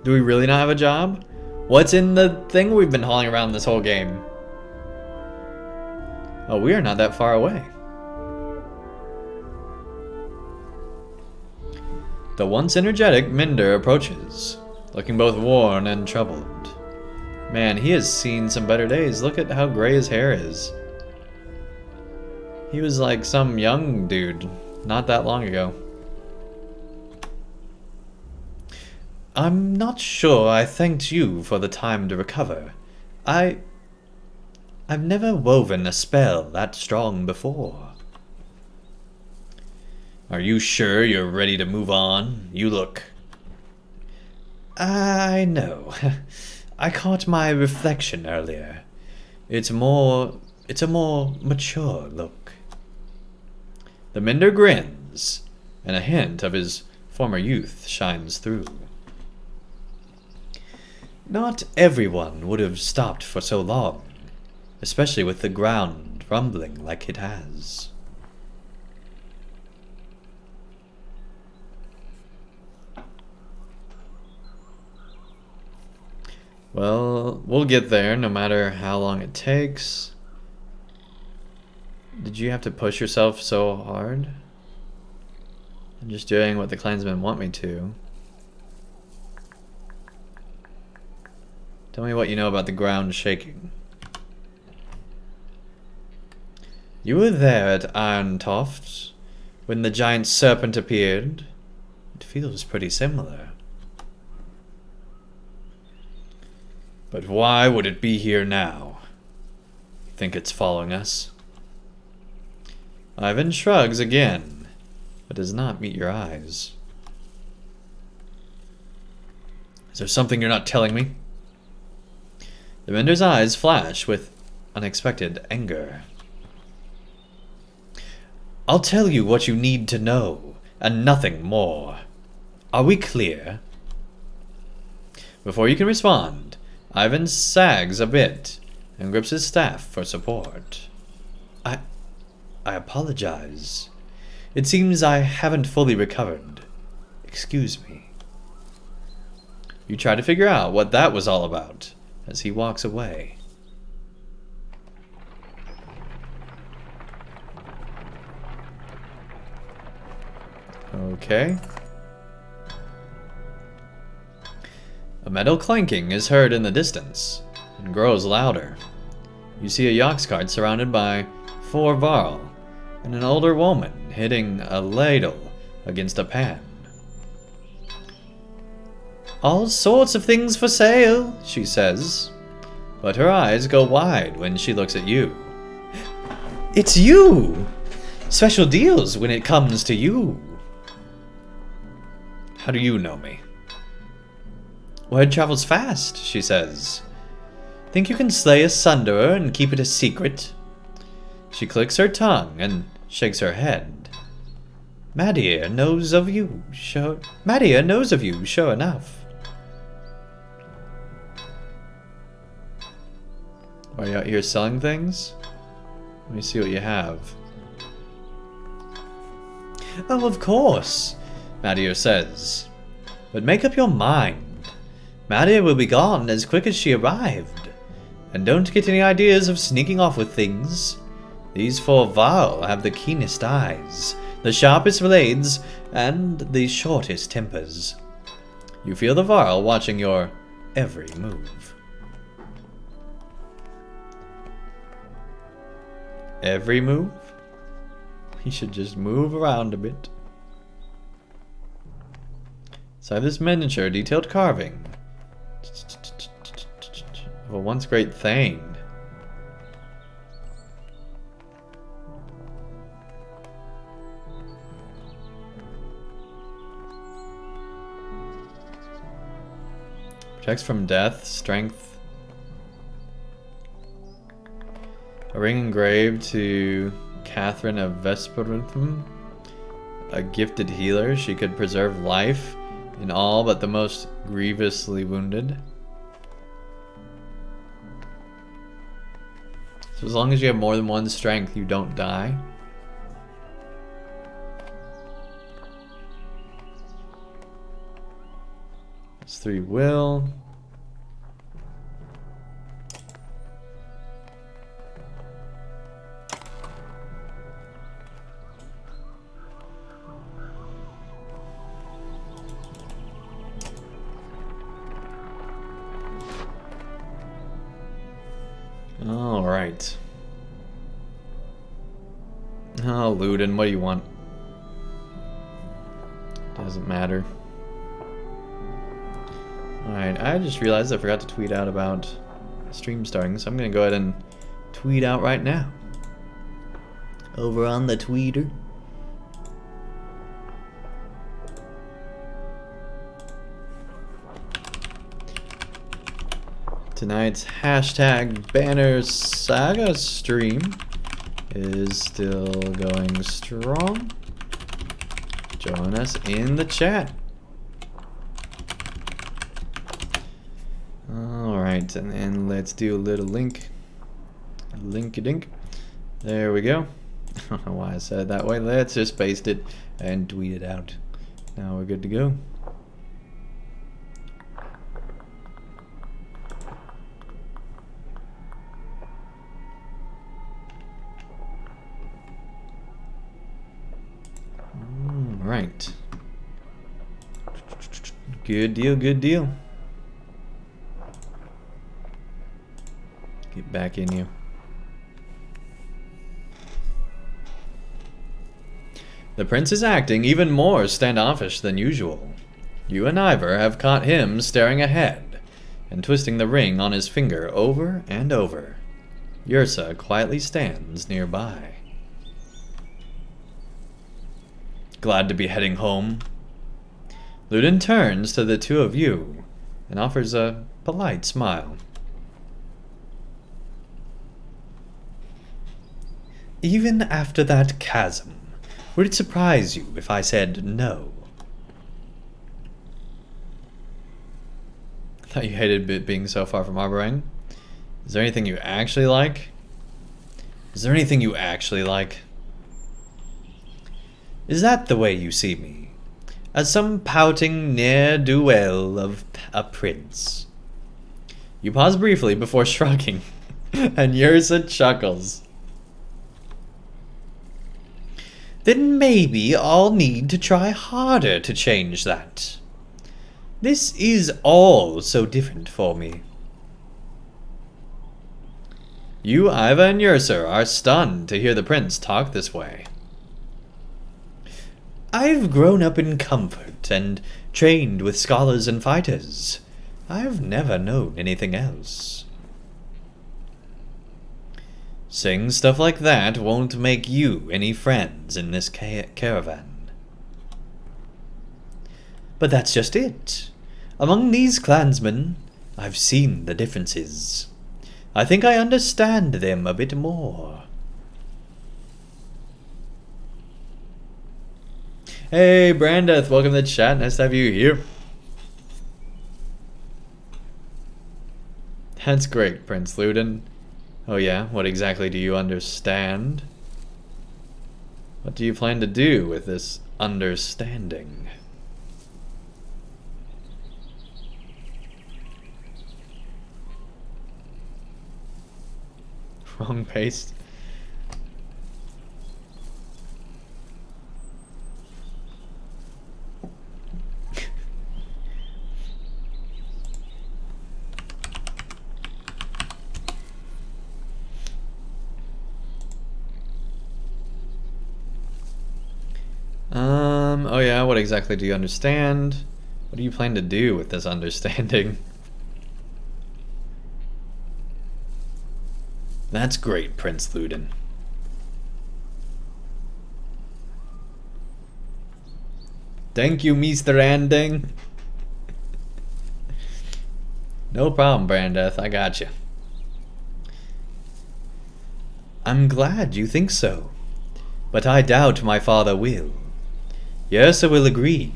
Do we really not have a job? What's in the thing we've been hauling around this whole game? Oh, we are not that far away. The once energetic Minder approaches, looking both worn and troubled. Man, he has seen some better days. Look at how gray his hair is. He was like some young dude not that long ago. I'm not sure I thanked you for the time to recover. I've never woven a spell that strong before. Are you sure you're ready to move on? You look... I know. I caught my reflection earlier. It's a more mature look. The Minder grins, and a hint of his former youth shines through. Not everyone would have stopped for so long, especially with the ground rumbling like it has. Well, we'll get there no matter how long it takes. Did you have to push yourself so hard? I'm just doing what the clansmen want me to. Tell me what you know about the ground shaking. You were there at Irontoft when the giant serpent appeared. It feels pretty similar. But why would it be here now? Think it's following us? Ivan shrugs again, but does not meet your eyes. Is there something you're not telling me? The Minder's eyes flash with unexpected anger. I'll tell you what you need to know, and nothing more. Are we clear? Before you can respond, Ivan sags a bit and grips his staff for support. I apologize. It seems I haven't fully recovered. Excuse me. You try to figure out what that was all about as he walks away. Okay. A metal clanking is heard in the distance and grows louder. You see a Yox cart surrounded by 4 Varl and an older woman hitting a ladle against a pan. All sorts of things for sale, she says, but her eyes go wide when she looks at you. It's you! Special deals when it comes to you. How do you know me? Word travels fast, she says. Think you can slay a Sunderer and keep it a secret? She clicks her tongue and shakes her head. Madir knows of you, sure enough. Are you out here selling things? Let me see what you have. Oh, of course, Madir says. But make up your mind. Madir will be gone as quick as she arrived. And don't get any ideas of sneaking off with things. These 4 Varl have the keenest eyes, the sharpest blades, and the shortest tempers. You feel the Varl watching your every move. Every move? You should just move around a bit. Inside this miniature, detailed carving of a once great Thane. Protects from death, strength. A ring engraved to Catherine of Vesperantham, a gifted healer. She could preserve life in all but the most grievously wounded. So as long as you have more than 1 strength, you don't die. It's 3 will. Alright. Oh, Luden, what do you want? Doesn't matter. Alright, I just realized I forgot to tweet out about stream starting, so I'm gonna go ahead and tweet out right now. Over on the tweeter. Tonight's hashtag Banner Saga stream is still going strong. Join us in the chat. Alright, and then let's do a little link-a-dink. There we go. I don't know why I said it that way. Let's just paste it and tweet it out. Now we're good to go. Right. Good deal, good deal. Get back in you. The prince is acting even more standoffish than usual. You and Ivor have caught him staring ahead and twisting the ring on his finger over and over. Yrsa quietly stands nearby. Glad to be heading home. Luden turns to the 2 of you and offers a polite smile. Even after that chasm, would it surprise you if I said no? I thought you hated being so far from Arborang. Is there anything you actually like? Is there anything you actually like? Is that the way you see me? As some pouting ne'er-do-well of a prince? You pause briefly before shrugging, and Yrsa chuckles. Then maybe I'll need to try harder to change that. This is all so different for me. You, Iva, and Yrsa are stunned to hear the prince talk this way. I've grown up in comfort and trained with scholars and fighters. I've never known anything else. Saying stuff like that won't make you any friends in this caravan. But that's just it. Among these clansmen, I've seen the differences. I think I understand them a bit more. Hey, Brandeth, welcome to the chat. Nice to have you here. That's great, Prince Luden. Oh yeah, what exactly do you understand? What do you plan to do with this understanding? Wrong paste. Oh yeah, what exactly do you understand? What do you plan to do with this understanding? That's great, Prince Luden. Thank you, Mr. Andang. No problem, Brandeth, I got you. I'm glad you think so, but I doubt my father will. Yes, I will agree.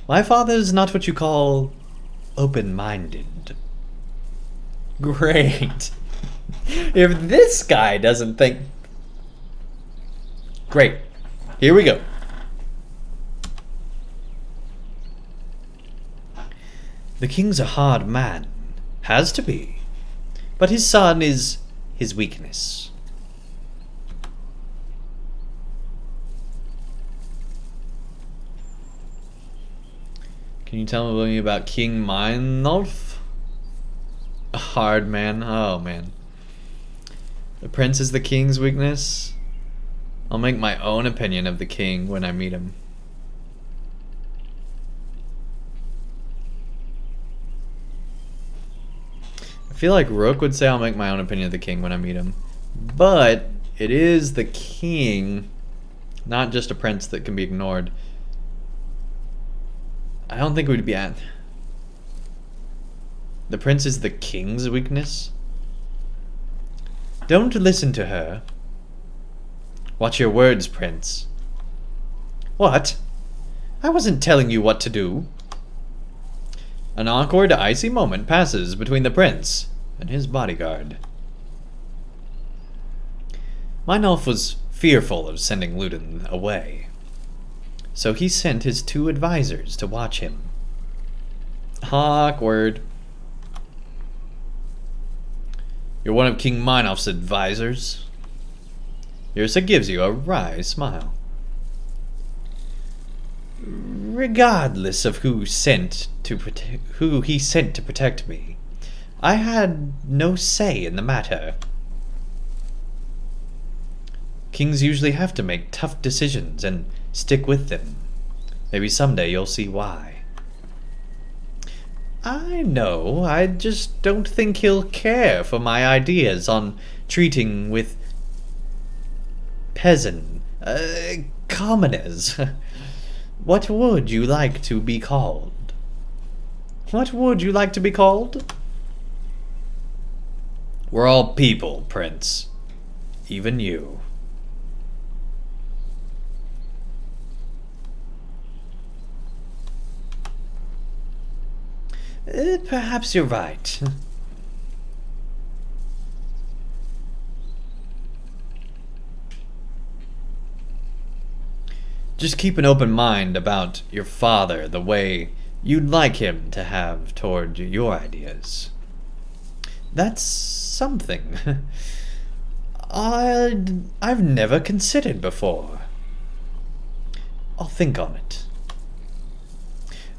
My father's not what you call open-minded. Great. If this guy doesn't think... Great. Here we go. The king's a hard man. Has to be. But his son is his weakness. Can you tell me about King Meinolf? A hard man. Oh, man. The prince is the king's weakness? I'll make my own opinion of the king when I meet him. I feel like Rook would say I'll make my own opinion of the king when I meet him. But it is the king, not just a prince that can be ignored. I don't think we'd be at... The prince is the king's weakness? Don't listen to her. Watch your words, Prince. What? I wasn't telling you what to do. An awkward, icy moment passes between the prince and his bodyguard. Meinolf was fearful of sending Luden away, so he sent his 2 advisors to watch him. Awkward. You're one of King Meinolf's advisors. Yrsa gives you a wry smile. Regardless of who he sent to protect me, I had no say in the matter. Kings usually have to make tough decisions and stick with them. Maybe someday you'll see why. I know, I just don't think he'll care for my ideas on treating with commoners. What would you like to be called? What would you like to be called? We're all people, Prince. Even you. Perhaps you're right. Just keep an open mind about your father, the way you'd like him to have toward your ideas. That's something I've never considered before. I'll think on it.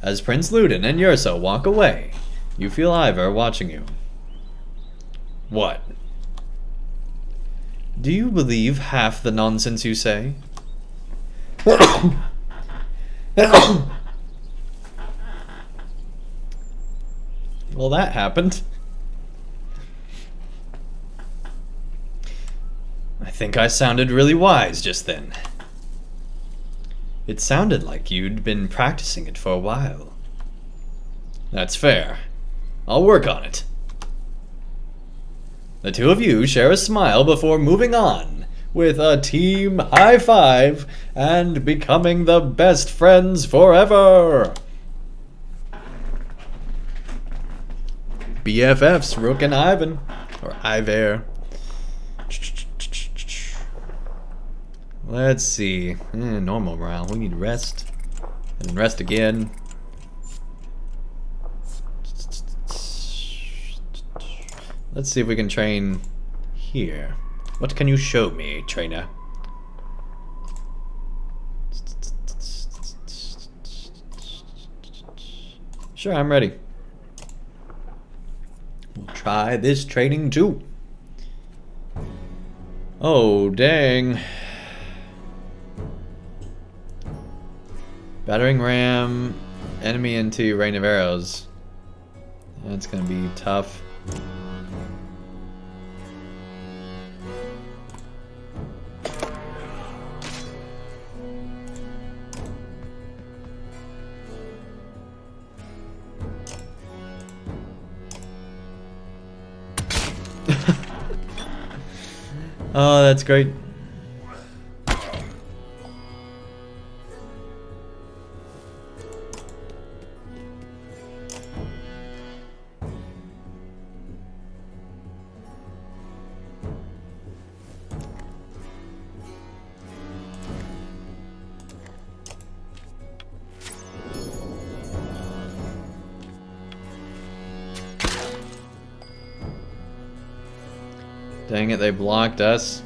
As Prince Luden and Yurso walk away, you feel Ivor watching you. What? Do you believe half the nonsense you say? Well, that happened. I think I sounded really wise just then. It sounded like you'd been practicing it for a while. That's fair. I'll work on it. The two of you share a smile before moving on with a team high five and becoming the best friends forever. BFFs, Rook and Ivan. Or Iver. Let's see. Normal morale. We need rest. And rest again. Let's see if we can train here. What can you show me, trainer? Sure, I'm ready. We'll try this training too. Oh, dang. Battering ram, enemy into rain of arrows. That's gonna be tough. Oh, that's great. Dang it, they blocked us.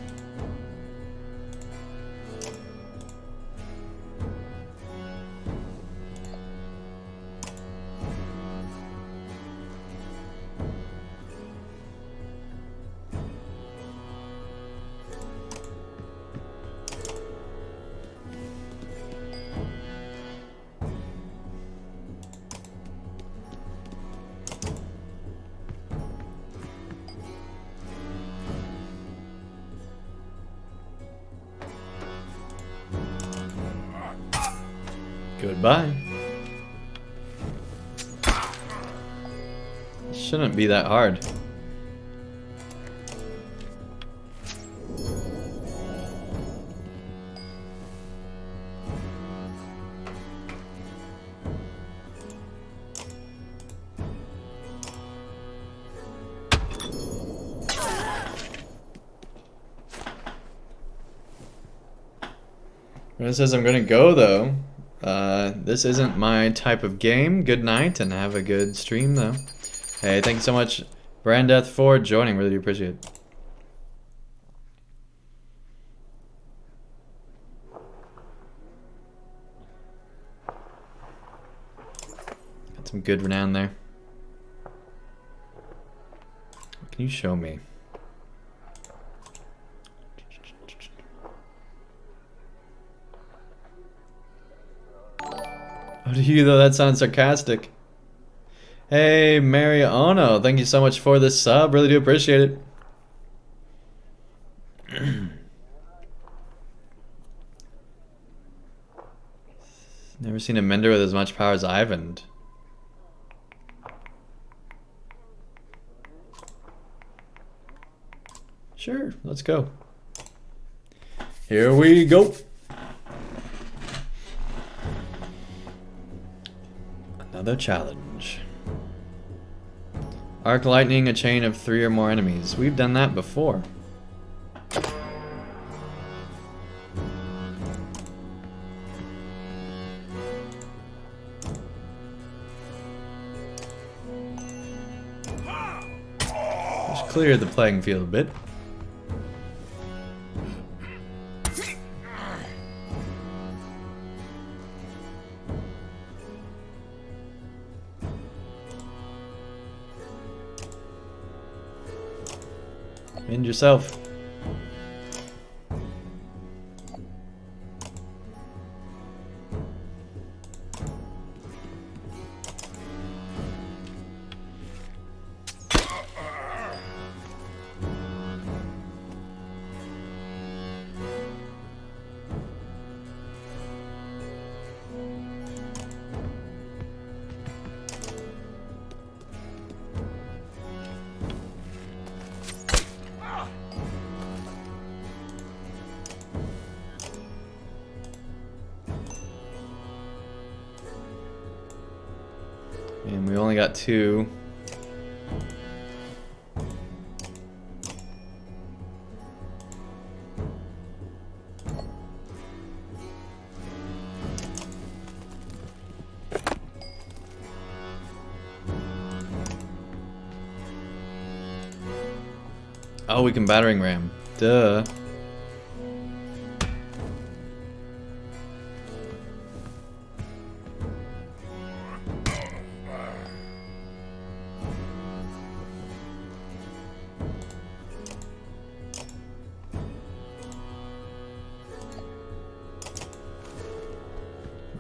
Goodbye. Shouldn't be that hard. It says I'm gonna go though. This isn't my type of game. Good night and have a good stream though. Hey, thank you so much, Brandeth, for joining. Really do appreciate it. Got some good renown there. What can you show me? Oh, to you though, that sounds sarcastic. Hey, Mary Ono, thank you so much for this sub. Really do appreciate it. Never seen a mender with as much power as Ivan. Sure, let's go. Here we go. Another challenge. Arc lightning, a chain of 3 or more enemies. We've done that before. clear the playing field a bit. Mend yourself. And we only got 2. Oh, we can battering ram. Duh.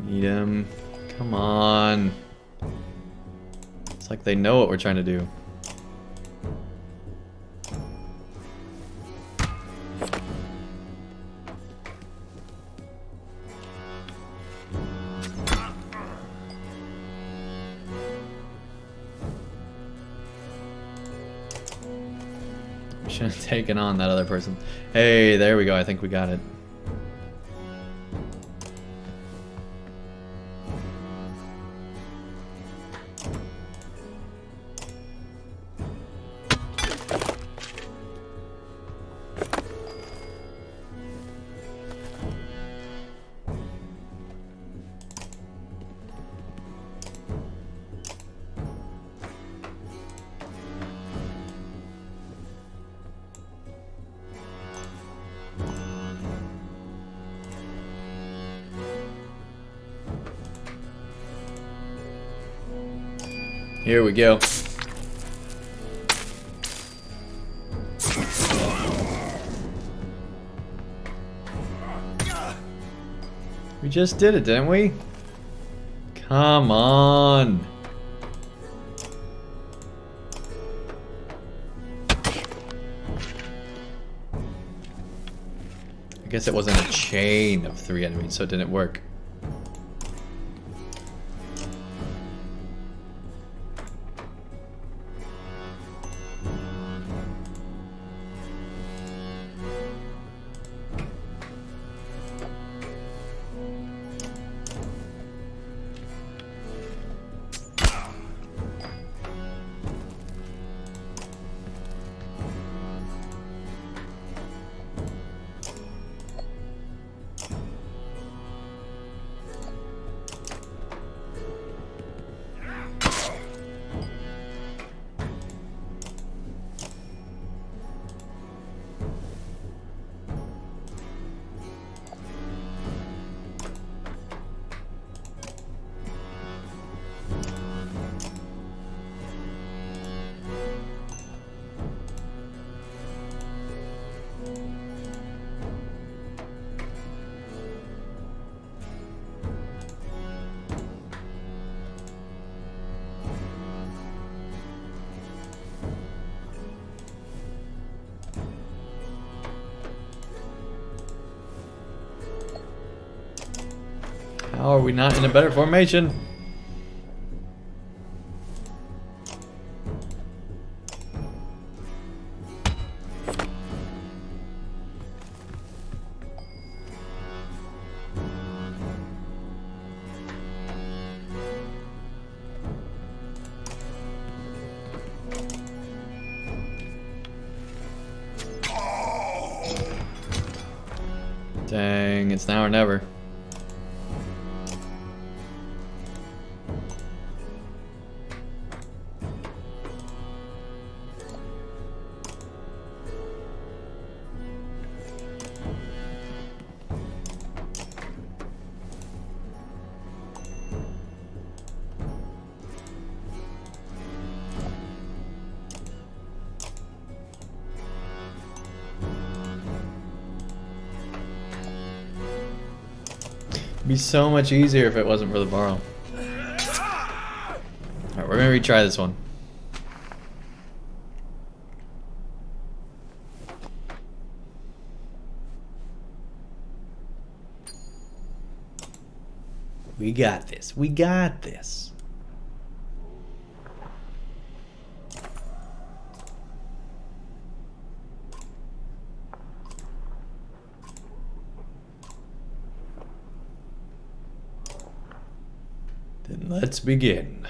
Need him. Come on. It's like they know what we're trying to do. We should have taken on that other person. Hey, there we go. I think we got it. Here we go. We just did it, didn't we? Come on. I guess it wasn't a chain of 3 enemies, so it didn't work. How are we not in a better formation? Dang, it's now or never. It'd be so much easier if it wasn't for the barrel. Alright, we're gonna retry this one. We got this. We got this. Then let's begin.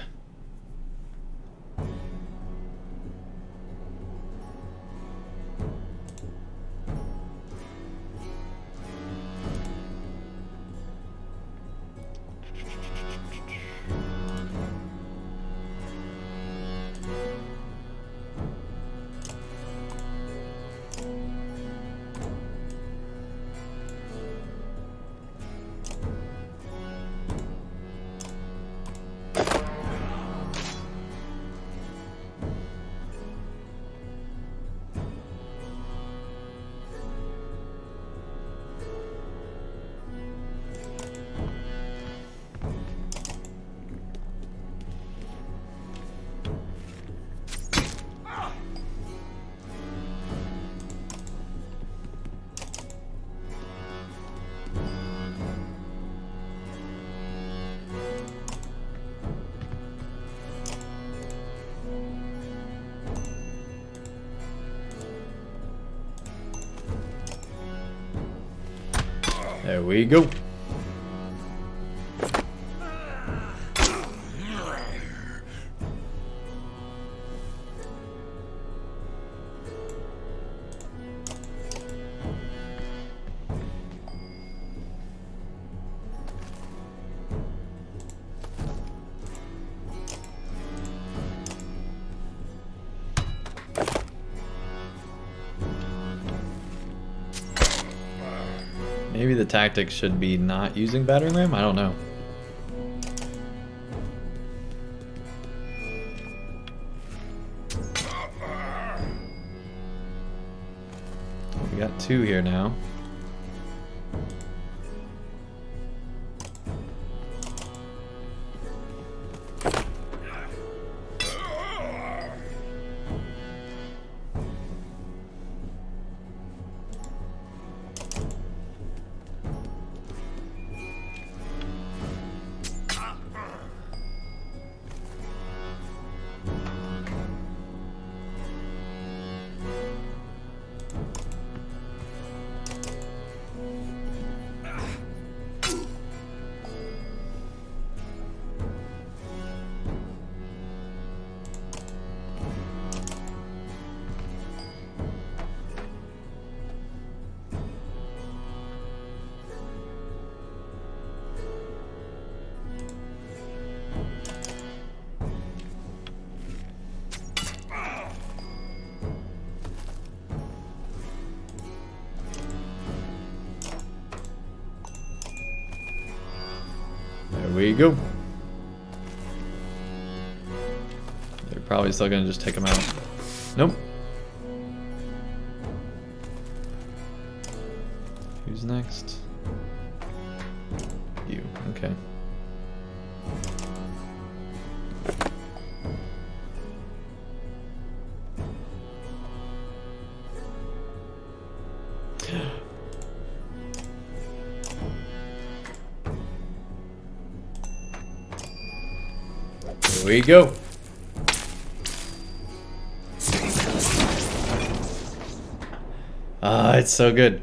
There we go. Maybe the tactic should be not using battering ram? I don't know. We got two here now. There we go. They're probably still gonna just take them out. Nope. Who's next? You. Okay. Here we go. Ah, it's so good.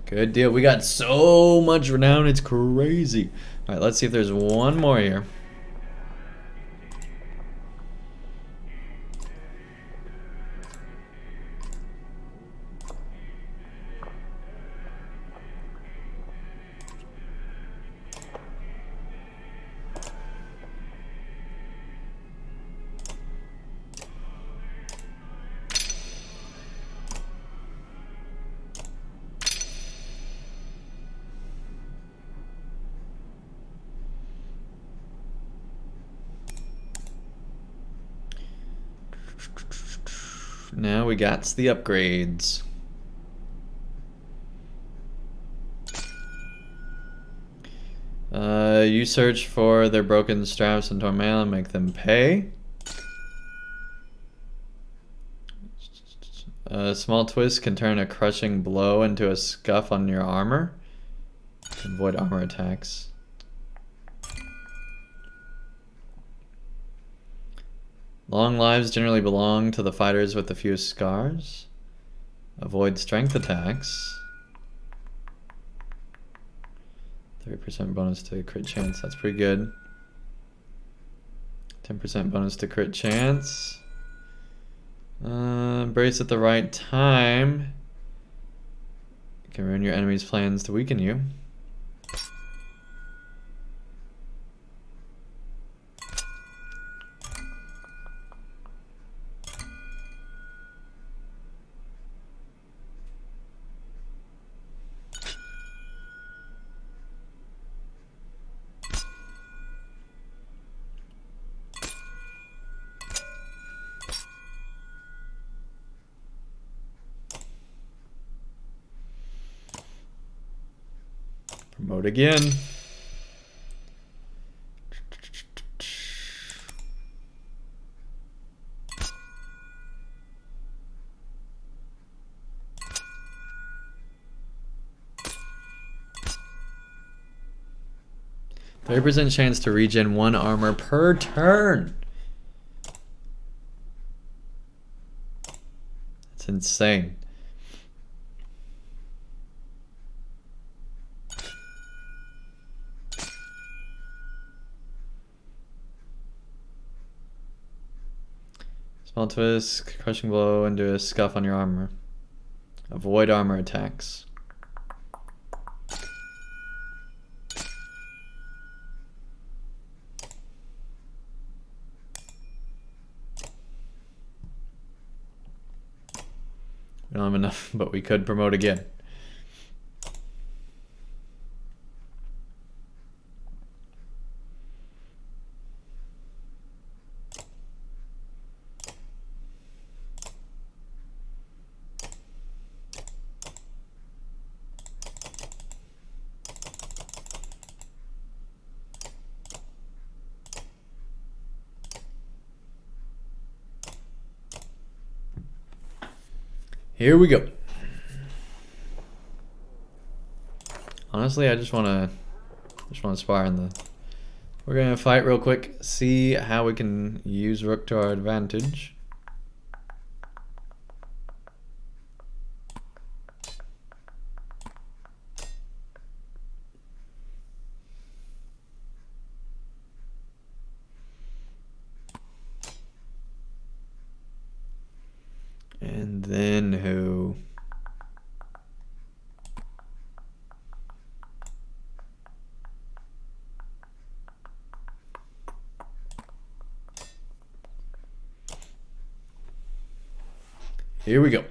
Good deal. We got so much renown, it's crazy. All right, let's see if there's one more here. Now we got the upgrades. You search for their broken straps and torn mail and make them pay. A small twist can turn a crushing blow into a scuff on your armor. Avoid armor attacks. Long lives generally belong to the fighters with the fewest scars. Avoid strength attacks. 30% bonus to crit chance, that's pretty good. 10% bonus to crit chance. Brace at the right time. You can ruin your enemy's plans to weaken you. Promote again. %30 chance to regen 1 armor per turn. That's insane. Small twist, crushing blow, and do a scuff on your armor. Avoid armor attacks. We don't have enough, but we could promote again. Here we go. Honestly, I just want to spar in the. We're gonna fight real quick, see how we can use Rook to our advantage. And then who? Here we go.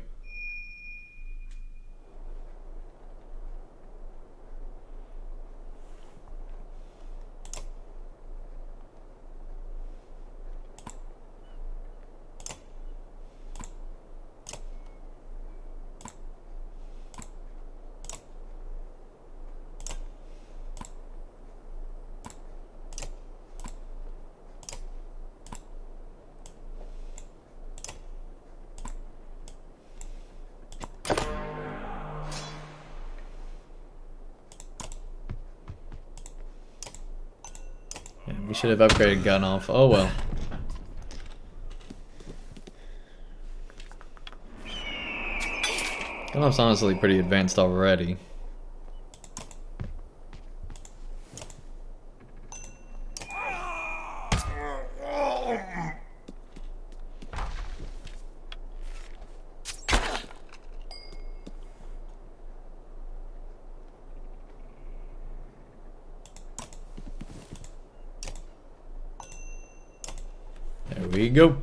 We should have upgraded gun off. Oh well. Gun off's honestly pretty advanced already. There we go.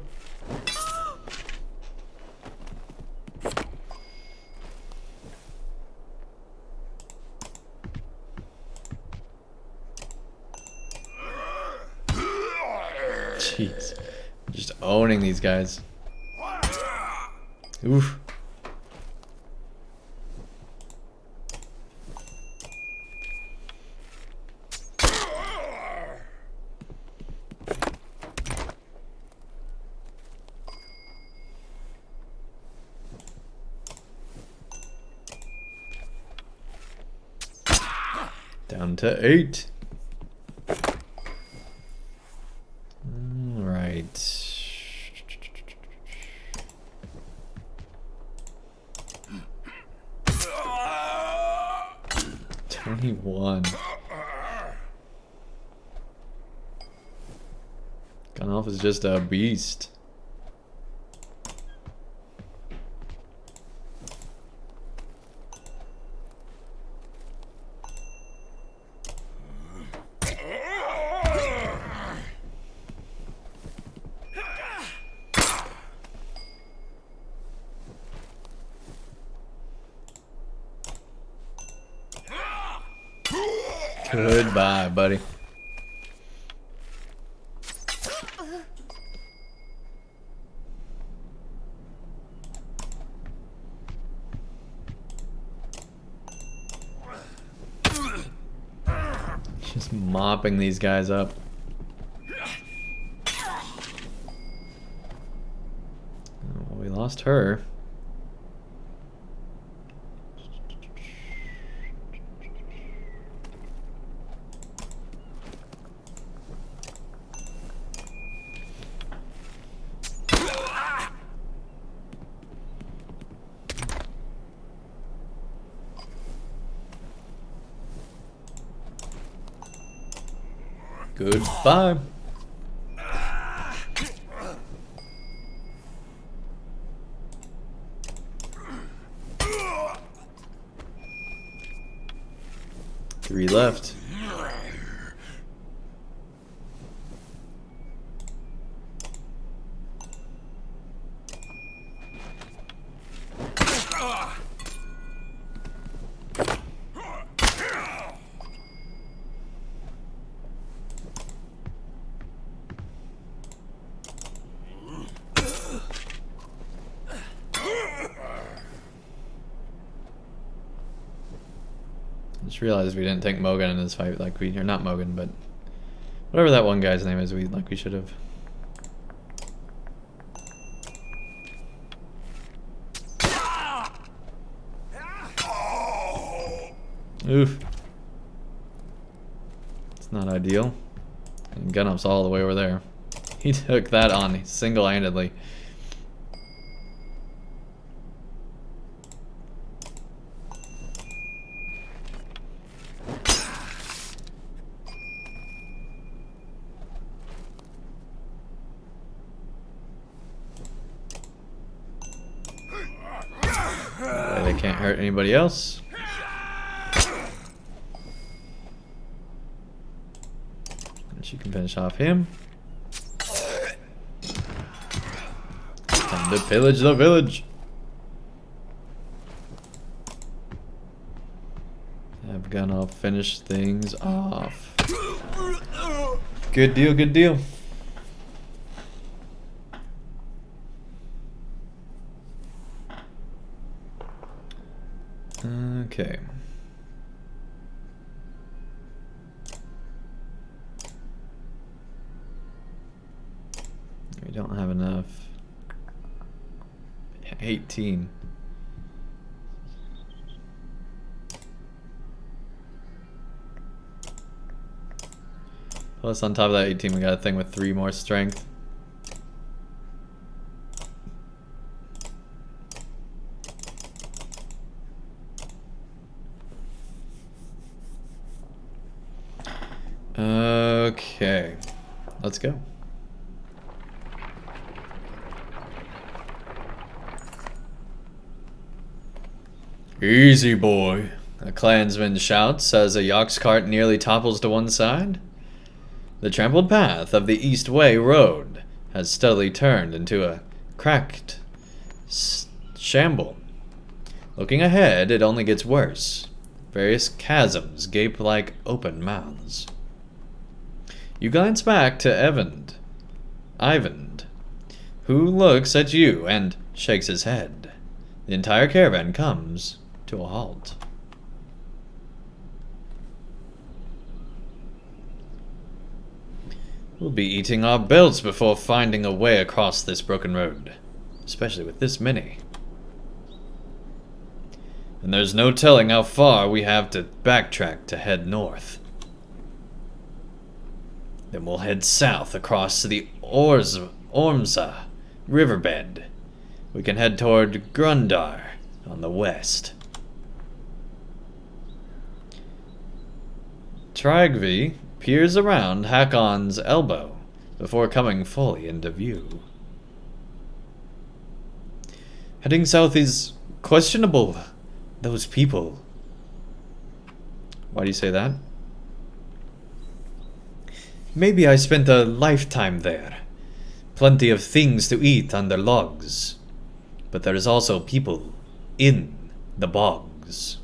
Jeez. Just owning these guys. Oof. Down to 8. All right. 21. Gunoff is just a beast. Goodbye, buddy. Just mopping these guys up. Well, we lost her. Goodbye. Three left. Just realized we didn't take Mogan in this fight, like or not Mogan, but whatever that one guy's name is, we should have. Oof. It's not ideal. And Gunup's all the way over there. He took that on single-handedly. They can't hurt anybody else. And she can finish off him. Time to pillage the village. Have gonna finish things off. Good deal, good deal. Okay. We don't have enough. 18. Plus on top of that 18 we got a thing with 3 more strength. Okay, let's go. Easy, boy, a clansman shouts as a Yox cart nearly topples to one side. The trampled path of the East Way Road has steadily turned into a cracked shamble. Looking ahead, it only gets worse. Various chasms gape like open mouths. You glance back to Ivan, who looks at you and shakes his head. The entire caravan comes to a halt. We'll be eating our belts before finding a way across this broken road, especially with this many. And there's no telling how far we have to backtrack to head north. Then we'll head south across the Ormsa riverbed. We can head toward Grundar on the west. Tragvi peers around Hakon's elbow before coming fully into view. Heading south is questionable. Those people. Why do you say that? Maybe I spent a lifetime there. Plenty of things to eat under logs. But there is also people in the bogs.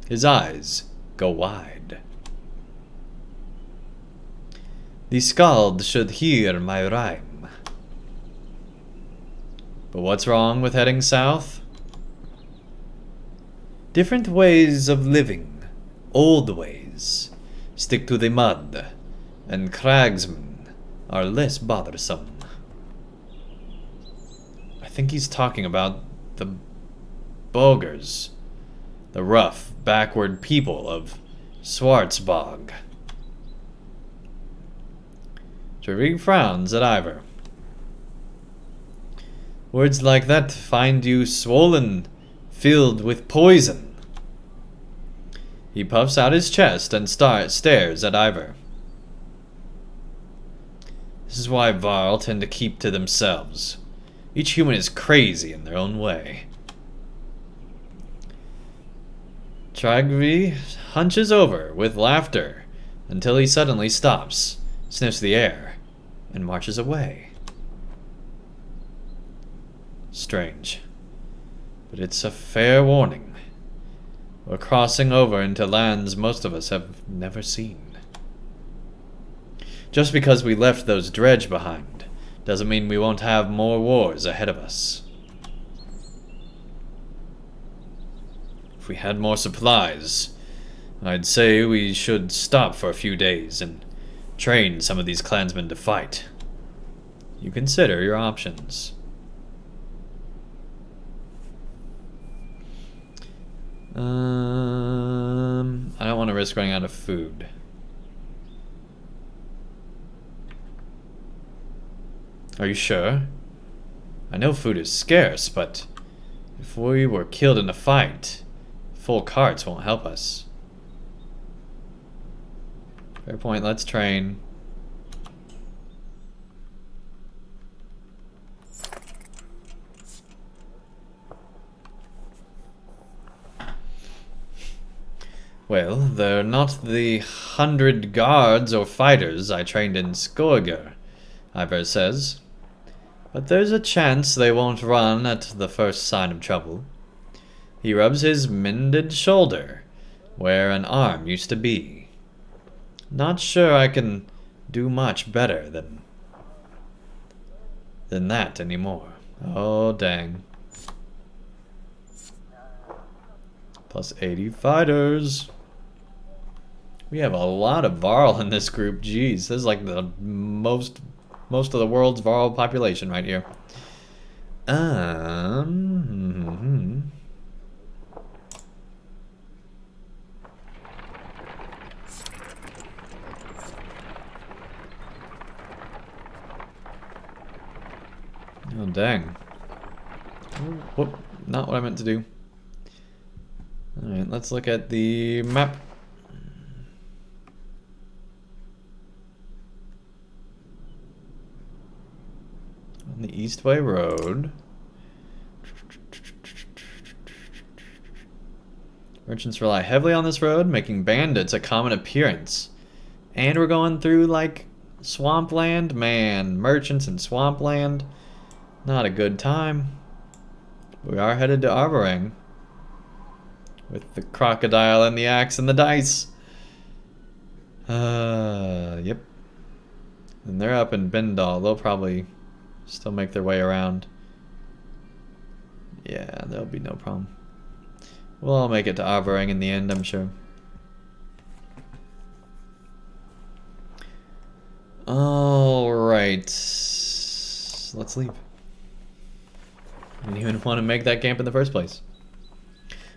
His eyes go wide. The Skald should hear my rhyme. But what's wrong with heading south? Different ways of living, old ways, stick to the mud, and cragsmen are less bothersome. I think he's talking about the Bogers, the rough, backward people of Schwarzbog. Trevig frowns at Ivor. Words like that find you swollen, filled with poison. He puffs out his chest and stares at Ivor. This is why Varl tend to keep to themselves. Each human is crazy in their own way. Tragvi hunches over with laughter until he suddenly stops, sniffs the air, and marches away. Strange, but it's a fair warning. We're crossing over into lands most of us have never seen. Just because we left those dredge behind doesn't mean we won't have more wars ahead of us. If we had more supplies, I'd say we should stop for a few days and train some of these clansmen to fight. You consider your options. I don't want to risk running out of food. Are you sure? I know food is scarce, but if we were killed in a fight, full carts won't help us. Fair point, let's train. Well, they're not the 100 guards or fighters I trained in Skorger, Ivor says. But there's a chance they won't run at the first sign of trouble. He rubs his mended shoulder, where an arm used to be. Not sure I can do much better than that anymore. Oh, dang. Plus 80 fighters. We have a lot of Varl in this group. Jeez, this is like the most of the world's Varl population right here. Oh, dang. Whoop, not what I meant to do. Alright, let's look at the map. On the Eastway Road. Merchants rely heavily on this road, making bandits a common appearance. And we're going through, like, swampland. Man, merchants in swampland. Not a good time. We are headed to Arborang. With the crocodile and the axe and the dice. Yep. And they're up in Bendal. They'll probably still make their way around. Yeah, there'll be no problem. We'll all make it to Arborang in the end, I'm sure. Alright. Let's leave. I didn't even want to make that camp in the first place.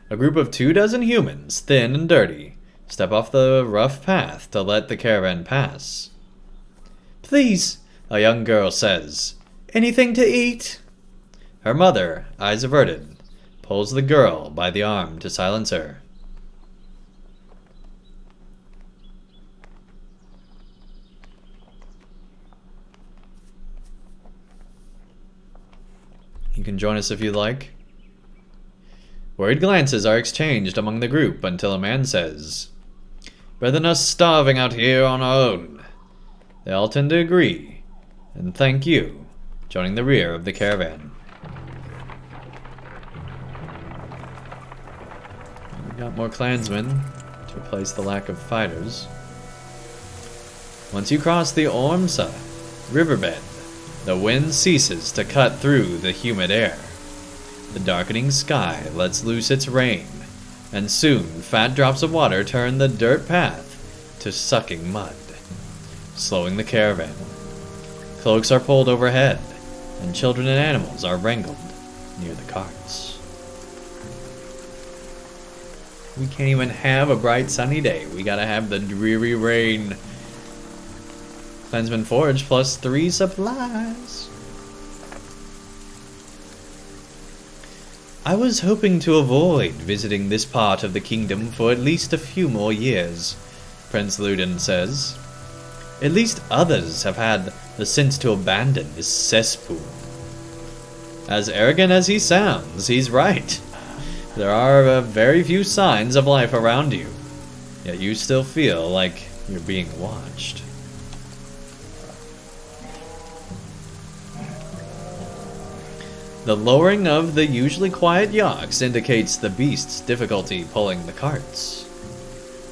A group of 24 humans, thin and dirty, step off the rough path to let the caravan pass. Please, a young girl says. Anything to eat? Her mother, eyes averted, pulls the girl by the arm to silence her. You can join us if you'd like. Worried glances are exchanged among the group until a man says, "Better than us starving out here on our own." They all tend to agree, and thank you, joining the rear of the caravan. We got more clansmen to replace the lack of fighters. Once you cross the Ormsa riverbed, the wind ceases to cut through the humid air. The darkening sky lets loose its rain, and soon fat drops of water turn the dirt path to sucking mud, slowing the caravan. Cloaks are pulled overhead, and children and animals are wrangled near the carts. We can't even have a bright sunny day. We gotta have the dreary rain. Clansman Forge plus 3 supplies. I was hoping to avoid visiting this part of the kingdom for at least a few more years, Prince Luden says. At least others have had the sense to abandon this cesspool. As arrogant as he sounds, he's right. There are very few signs of life around you, yet you still feel like you're being watched. The lowering of the usually quiet yaks indicates the beast's difficulty pulling the carts.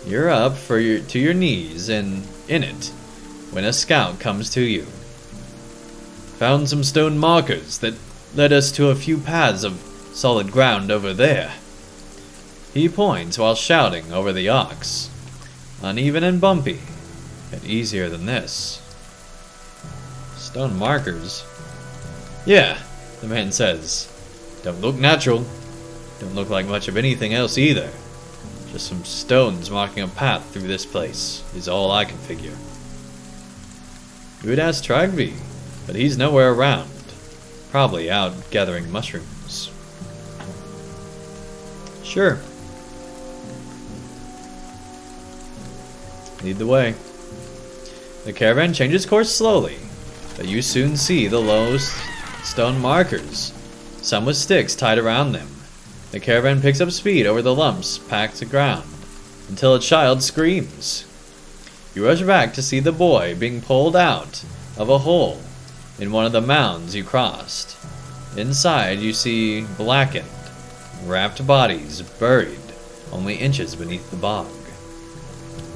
You're up to your knees in it when a scout comes to you. Found some stone markers that led us to a few paths of solid ground over there. He points while shouting over the ox. Uneven and bumpy, yet easier than this. Stone markers? Yeah, the man says. Don't look natural. Don't look like much of anything else either. Just some stones marking a path through this place is all I can figure. You would ask Tragvi, but he's nowhere around. Probably out gathering mushrooms. Sure. Lead the way. The caravan changes course slowly, but you soon see the low stone markers, some with sticks tied around them. The caravan picks up speed over the lumps packed to ground, until a child screams. You rush back to see the boy being pulled out of a hole in one of the mounds you crossed. Inside you see blackened, wrapped bodies buried only inches beneath the bog.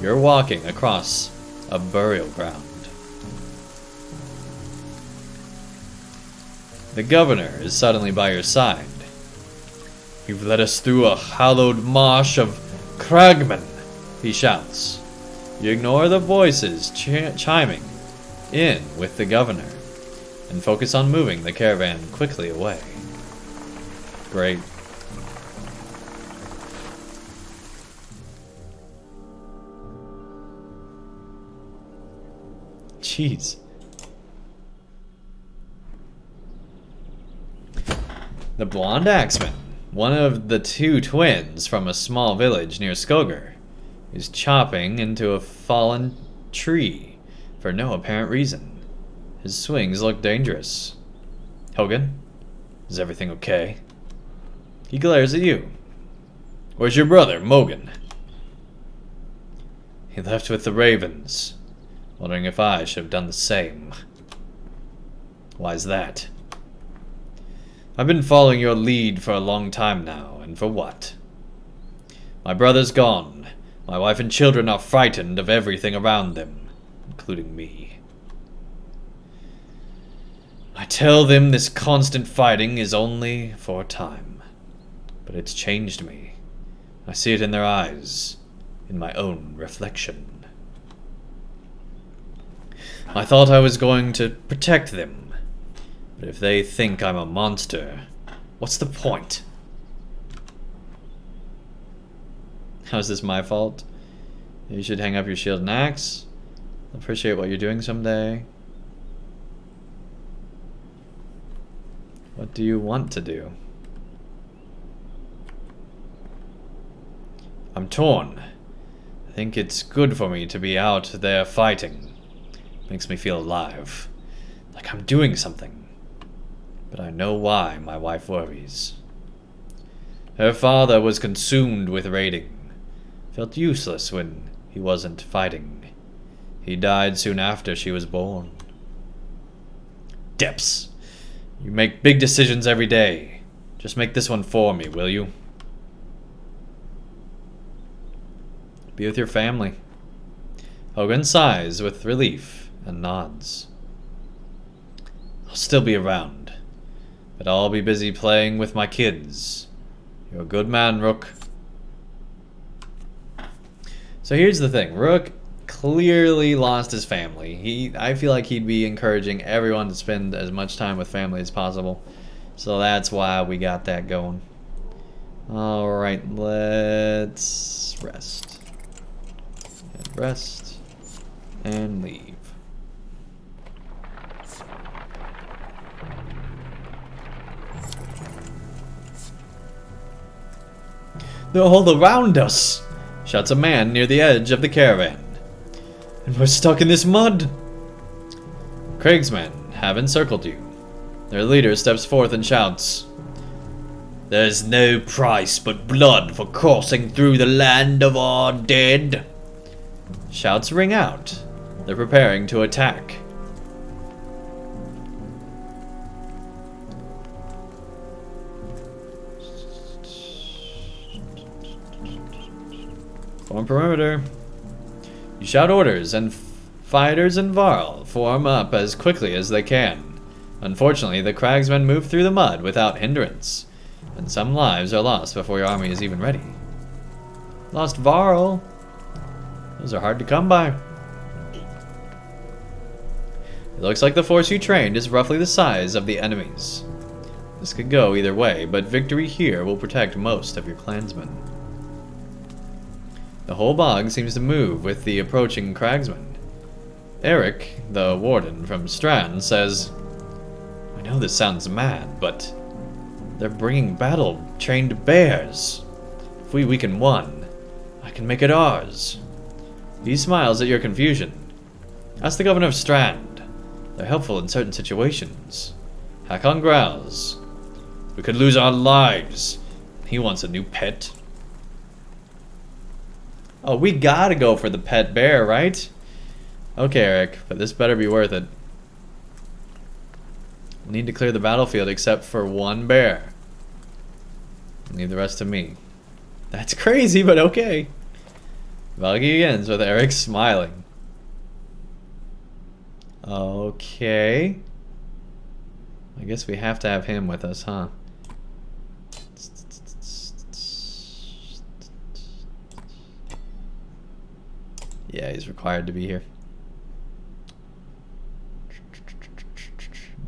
You're walking across a burial ground. The governor is suddenly by your side. You've led us through a hallowed marsh of cragmen, he shouts. You ignore the voices chiming in with the governor and focus on moving the caravan quickly away. Great. Jeez. The blonde axeman, one of the two twins from a small village near Skogar, is chopping into a fallen tree for no apparent reason. His swings look dangerous. Hogan, is everything okay? He glares at you. Where's your brother, Mogan? He left with the ravens, wondering if I should have done the same. Why's that? I've been following your lead for a long time now, and for what? My brother's gone. My wife and children are frightened of everything around them, including me. I tell them this constant fighting is only for a time. But it's changed me. I see it in their eyes, in my own reflection. I thought I was going to protect them. But if they think I'm a monster, what's the point? How's this my fault? You should hang up your shield and axe. I'll appreciate what you're doing someday. What do you want to do? I'm torn. I think it's good for me to be out there fighting. Makes me feel alive. Like I'm doing something. But I know why my wife worries. Her father was consumed with raiding. Felt useless when he wasn't fighting. He died soon after she was born. Depths. You make big decisions every day. Just make this one for me, will you? Be with your family. Hogan sighs with relief and nods. I'll still be around, but I'll be busy playing with my kids. You're a good man, Rook. So here's the thing. Rook clearly lost his family. I feel like he'd be encouraging everyone to spend as much time with family as possible. So that's why we got that going. Alright, let's rest. And rest. And leave. They're all around us! Shouts a man near the edge of the caravan. And we're stuck in this mud! Craig's men have encircled you. Their leader steps forth and shouts, "There's no price but blood for coursing through the land of our dead." Shouts ring out. They're preparing to attack. Form perimeter. You shout orders, and fighters and Varl form up as quickly as they can. Unfortunately, the Cragsmen move through the mud without hindrance, and some lives are lost before your army is even ready. Lost Varl. Those are hard to come by. It looks like the force you trained is roughly the size of the enemy's. This could go either way, but victory here will protect most of your clansmen. The whole bog seems to move with the approaching Cragsmen. Eric, the warden from Strand, says, "I know this sounds mad, but they're bringing battle-trained bears. If we weaken one, I can make it ours." He smiles at your confusion. Ask the governor of Strand. They're helpful in certain situations. Hakon growls. "We could lose our lives. He wants a new pet." Oh, we gotta go for the pet bear, right? Okay, Eric, but this better be worth it. We need to clear the battlefield except for one bear. Leave the rest to me. That's crazy, but okay. Valgi begins with Eric smiling. Okay. I guess we have to have him with us, huh? Yeah, he's required to be here.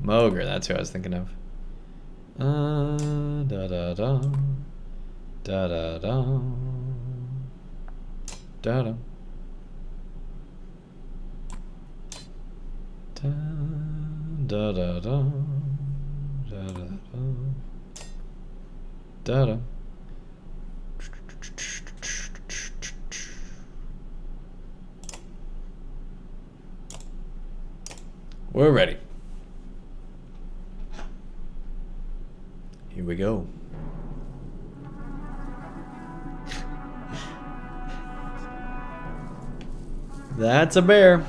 Mogre, that's who I was thinking of. Da da da. Da da da. Da da. Da da da. Da da da. Da da. We're ready. Here we go. That's a bear.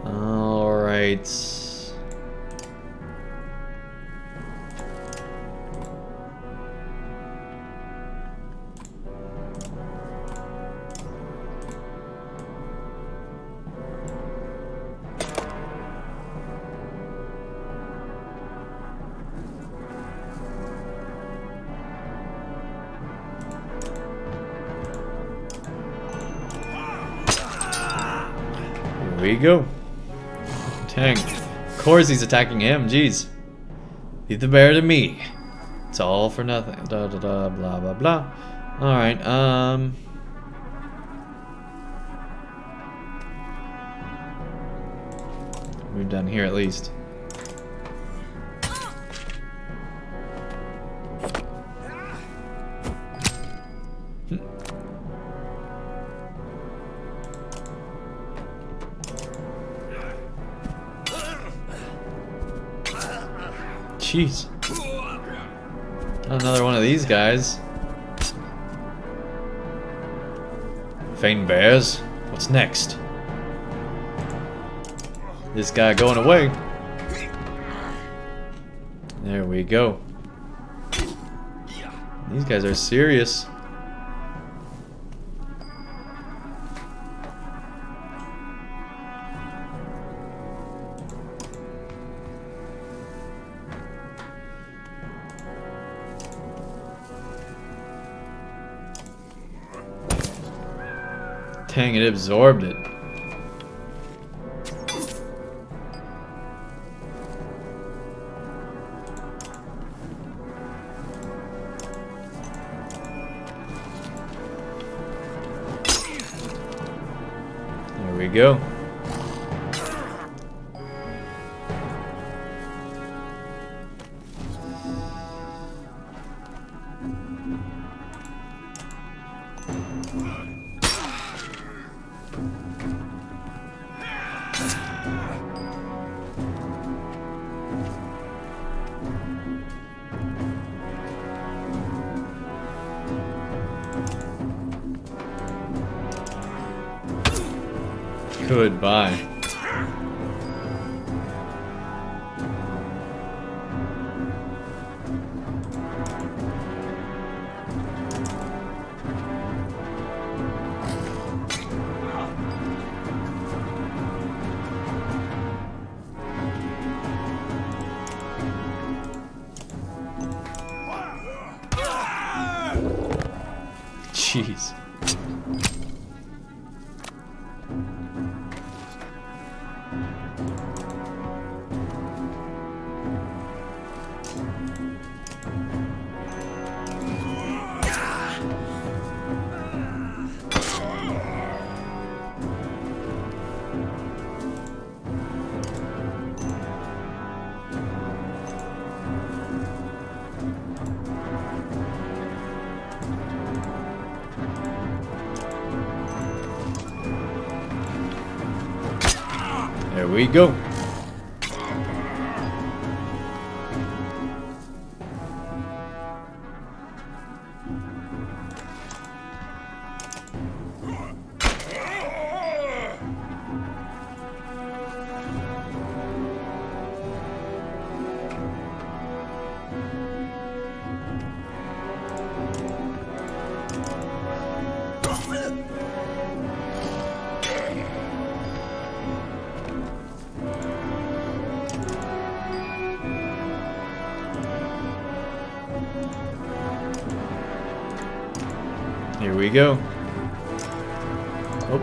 All right. we go. Dang. Of course he's attacking him, jeez. Leave the bear to me. It's all for nothing. Da da da blah blah blah. Alright, move down here at least. Jeez. Another one of these guys. Fane bears. What's next? This guy going away. There we go. These guys are serious. Dang, it absorbed it. There we go. Goodbye. Jeez. There we go. Here we go. Oh.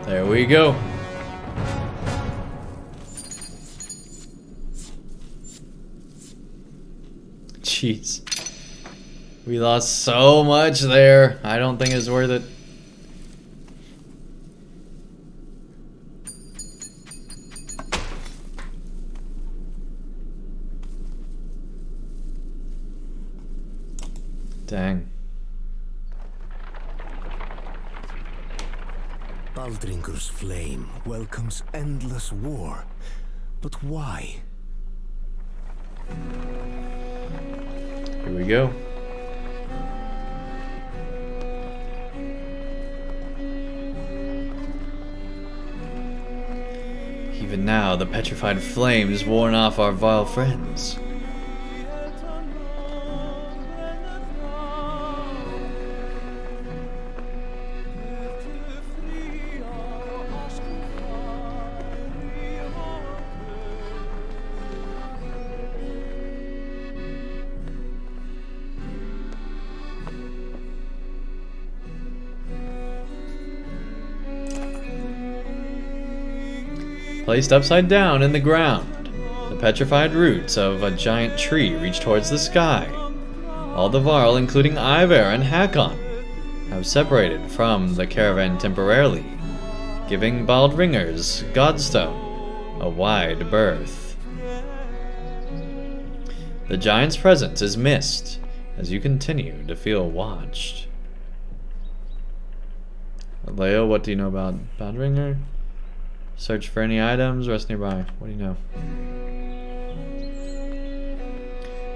There we go. Jeez. We lost so much there. I don't think it's worth it. Dang. Baldringer's flame welcomes endless war. But why? Here we go. Even now, the petrified flames warn off our vile friends. Placed upside down in the ground, the petrified roots of a giant tree reach towards the sky. All the Varl, including Ivar and Hakon, have separated from the caravan temporarily, giving Baldringer's Godstone a wide berth. The giant's presence is missed as you continue to feel watched. Leo, what do you know about Baldringer? Search for any items, rest nearby. What do you know?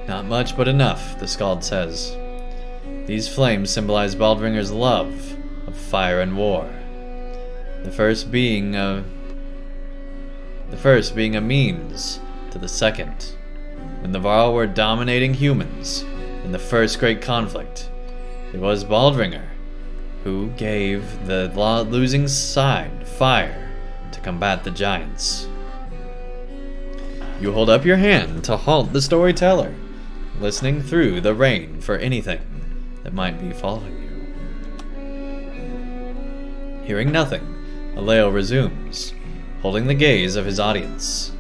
Not much, but enough, the Skald says. These flames symbolize Baldringer's love of fire and war. The first being a means to the second. When the Varl were dominating humans in the first great conflict, it was Baldringer who gave the losing side fire to combat the giants. You hold up your hand to halt the storyteller, listening through the rain for anything that might be following you. Hearing nothing, Aleo resumes, holding the gaze of his audience.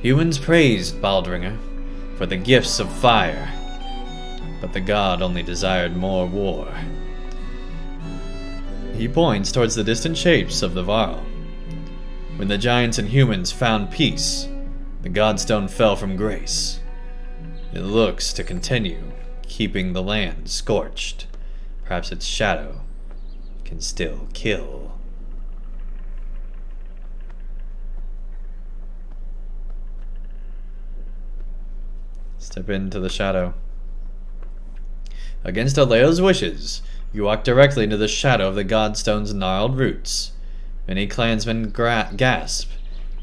Humans praised Baldringer for the gifts of fire, but the god only desired more war. He points towards the distant shapes of the Varl. When the giants and humans found peace, the Godstone fell from grace. It looks to continue, keeping the land scorched. Perhaps its shadow can still kill. Step into the shadow. Against Aleo's wishes, you walk directly into the shadow of the Godstone's gnarled roots. Many clansmen gasp,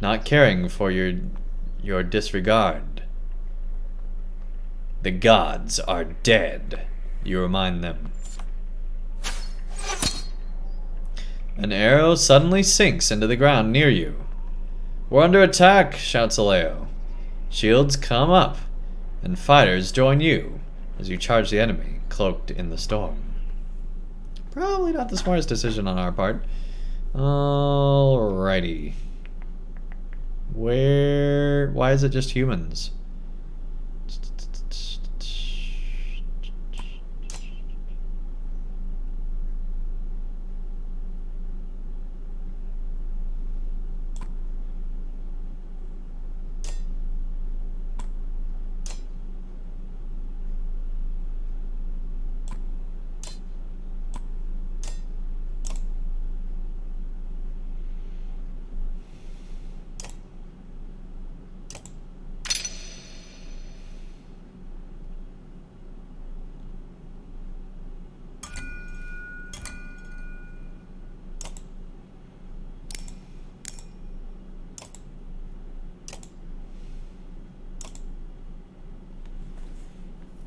not caring for your disregard. The gods are dead, you remind them. An arrow suddenly sinks into the ground near you. We're under attack, shouts Aleo. Shields come up, and fighters join you as you charge the enemy, cloaked in the storm. Probably not the smartest decision on our part. Alrighty. Why is it just humans?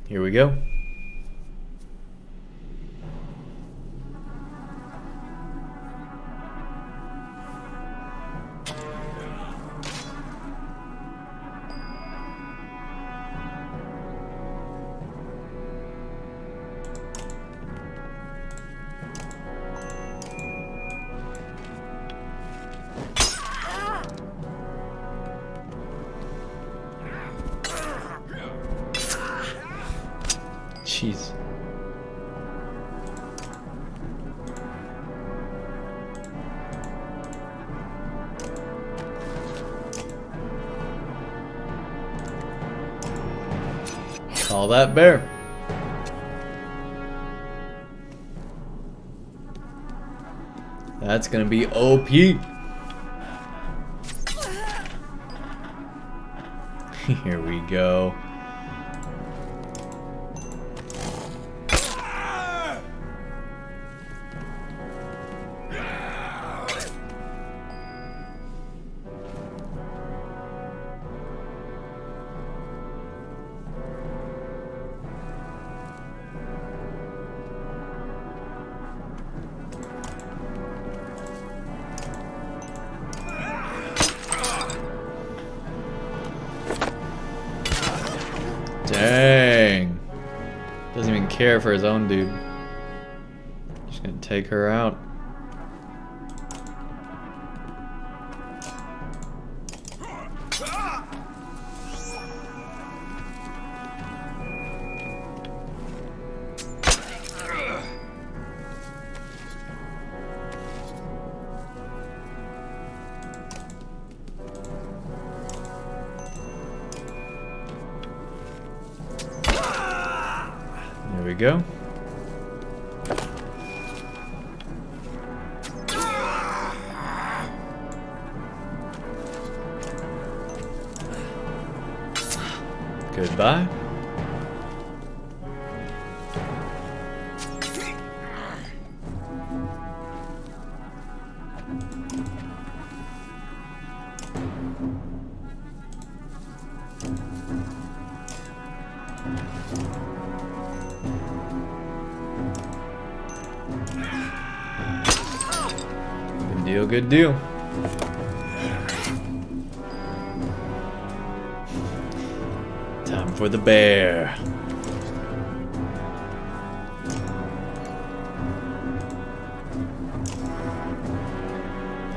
Here we go. Jeez. Call that bear. That's gonna be OP. Here we go. Dang. Doesn't even care for his own dude. Just gonna take her out. There we go. Goodbye. Good deal, good deal. Time for the bear.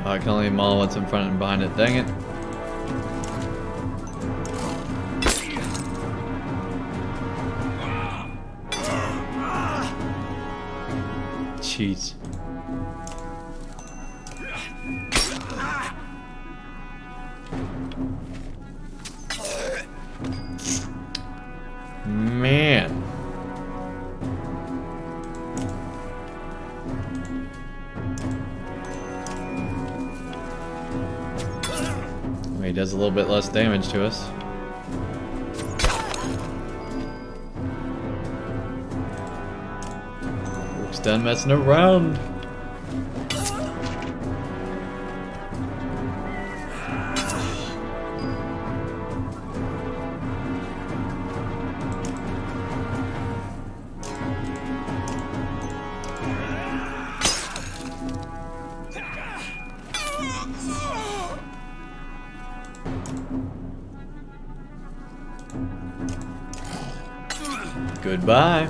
Oh, I can only maul what's in front and behind it, dang it. Jeez. Man. Well, he does a little bit less damage to us. Rook's done messing around. Goodbye.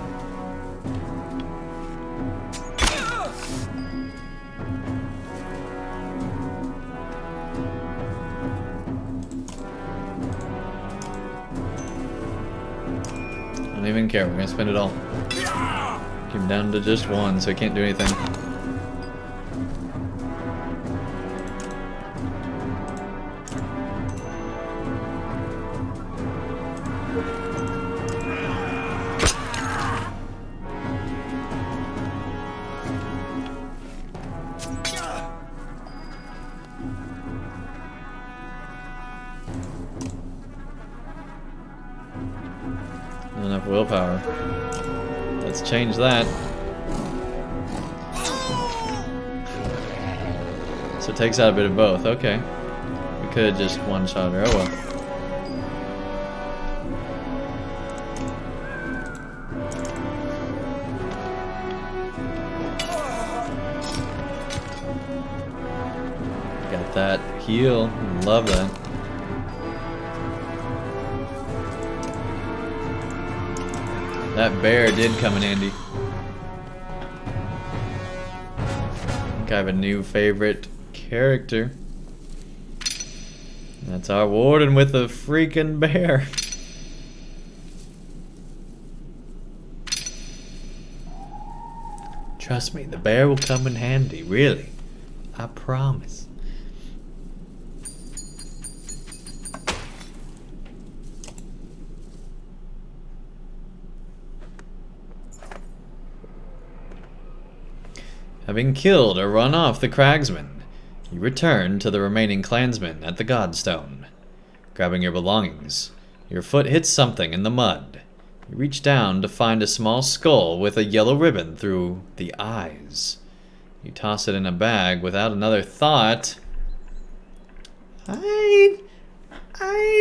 I don't even care. We're gonna spend it all. Keep him down to just one, so he can't do anything. Not enough willpower. Let's change that. So it takes out a bit of both. Okay. We could have just one-shot her. Oh well. Got that heal. Love that. That bear did come in handy. I think I have a new favorite character. That's our warden with a freaking bear. Trust me, the bear will come in handy, really. I promise. Having killed or run off the cragsmen, you return to the remaining clansmen at the Godstone. Grabbing your belongings, your foot hits something in the mud. You reach down to find a small skull with a yellow ribbon through the eyes. You toss it in a bag without another thought. I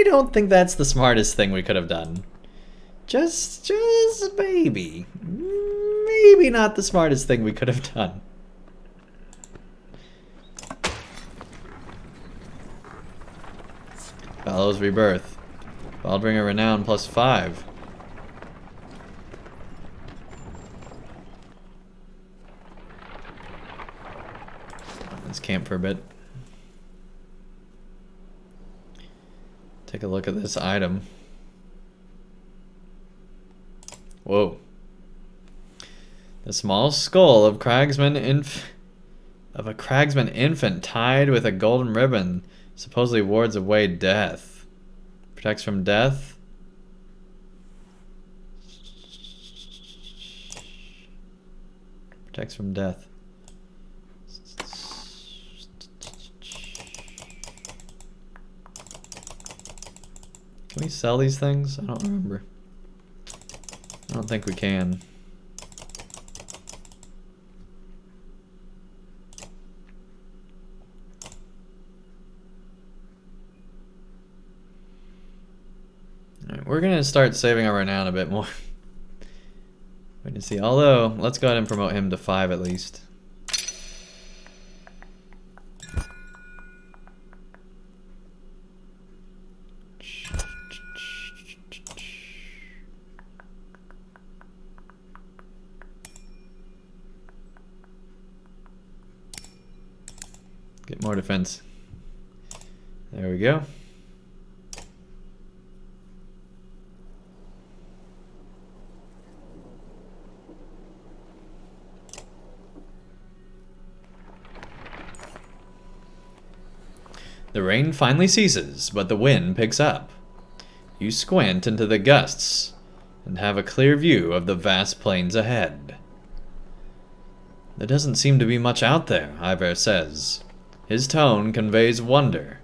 don't think that's the smartest thing we could have done. Just maybe. Maybe not the smartest thing we could have done. Ballow's Rebirth. Baldringer Renown +5. Let's camp for a bit. Take a look at this item. Whoa. The small skull of a Cragsman infant tied with a golden ribbon supposedly wards away death. Protects from death. Protects from death. Can we sell these things? I don't remember. I don't think we can. Alright, we're gonna start saving our renown a bit more. Wait to see. Although, let's go ahead and promote him to 5 at least. Get more defense. There we go. The rain finally ceases, but the wind picks up. You squint into the gusts and have a clear view of the vast plains ahead. There doesn't seem to be much out there, Ivar says. His tone conveys wonder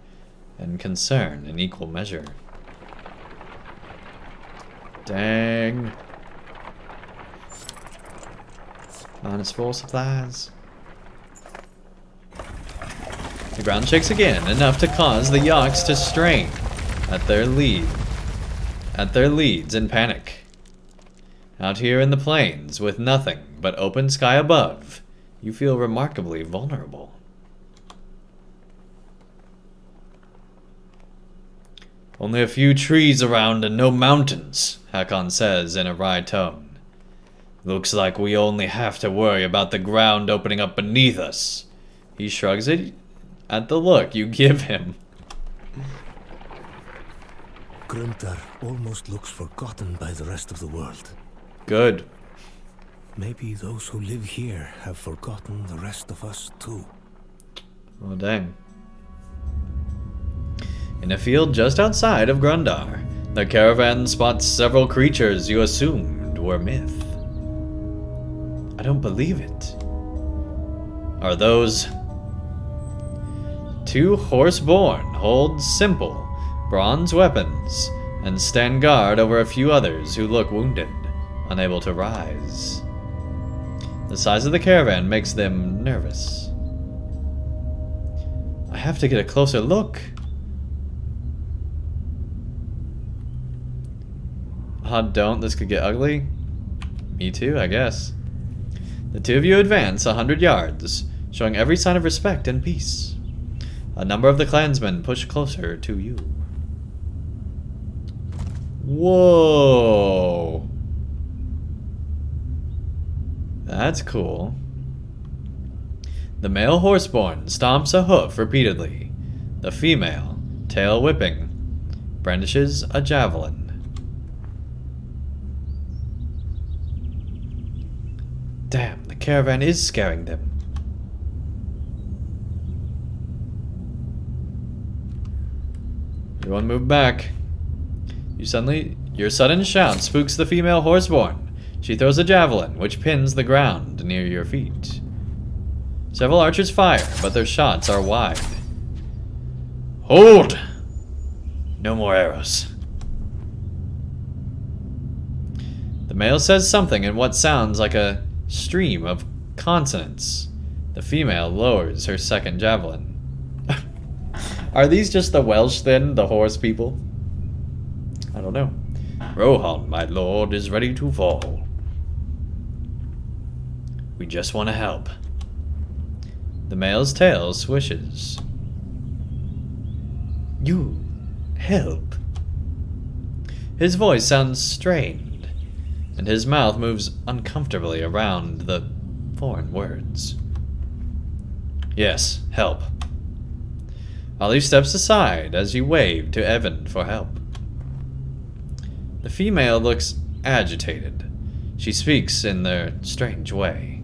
and concern in equal measure. Dang. -4 supplies. The ground shakes again, enough to cause the yaks to strain at their leads in panic. Out here in the plains, with nothing but open sky above, you feel remarkably vulnerable. Only a few trees around and no mountains, Hakon says in a wry tone. Looks like we only have to worry about the ground opening up beneath us. He shrugs it at the look you give him. Grundar almost looks forgotten by the rest of the world. Good. Maybe those who live here have forgotten the rest of us too. Oh, dang. In a field just outside of Grundar, the caravan spots several creatures you assumed were myth. I don't believe it. Are those... 2 Horseborn hold simple, bronze weapons and stand guard over a few others who look wounded, unable to rise. The size of the caravan makes them nervous. I have to get a closer look. Don't, this could get ugly. Me too, I guess. The two of you advance 100 yards, showing every sign of respect and peace. A number of the clansmen push closer to you. Whoa! That's cool. The male Horseborn stomps a hoof repeatedly. The female, tail whipping, brandishes a javelin. Damn, the caravan is scaring them. Everyone move back. Your sudden shout spooks the female Horseborn. She throws a javelin, which pins the ground near your feet. Several archers fire, but their shots are wide. Hold! No more arrows. The male says something in what sounds like a stream of consonants. The female lowers her second javelin. Are these just the Welsh then, the horse people? I don't know. Rohan, my lord, is ready to fall. We just want to help. The male's tail swishes. You help? His voice sounds strained, and his mouth moves uncomfortably around the foreign words. Yes, help. Ali steps aside as you wave to Evan for help. The female looks agitated. She speaks in their strange way.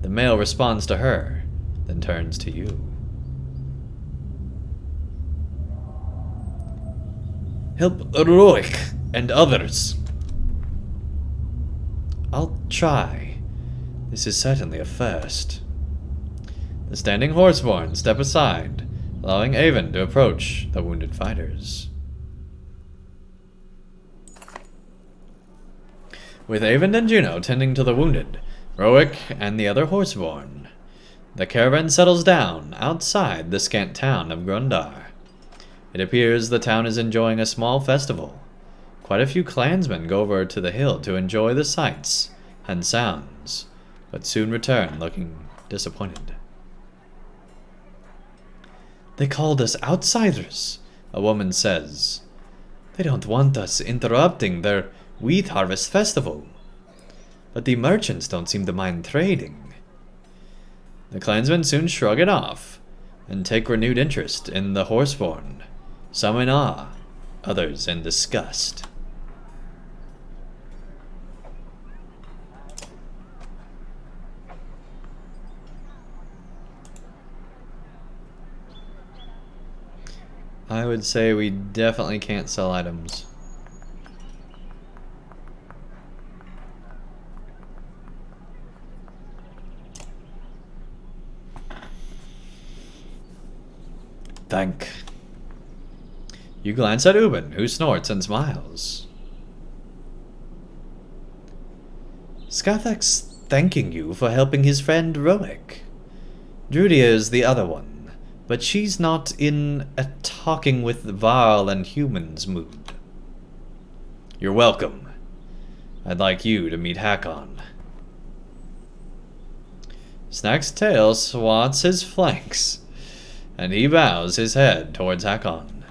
The male responds to her, then turns to you. Help Roik and others. I'll try. This is certainly a first. The standing Horseborn step aside, allowing Avon to approach the wounded fighters. With Avon and Juno tending to the wounded, Roik and the other Horseborn, the caravan settles down outside the scant town of Grundar. It appears the town is enjoying a small festival. Quite a few clansmen go over to the hill to enjoy the sights and sounds, but soon return looking disappointed. They called us outsiders, a woman says. They don't want us interrupting their wheat harvest festival. But the merchants don't seem to mind trading. The clansmen soon shrug it off and take renewed interest in the Horseborn, some in awe, others in disgust. I would say we definitely can't sell items. Thank. You glance at Ubin, who snorts and smiles. Skathak's thanking you for helping his friend Roik. Drudia is the other one, but she's not in a talking with Varl and humans mood. You're welcome. I'd like you to meet Hakon. Snack's tail swats his flanks, and he bows his head towards Hakon.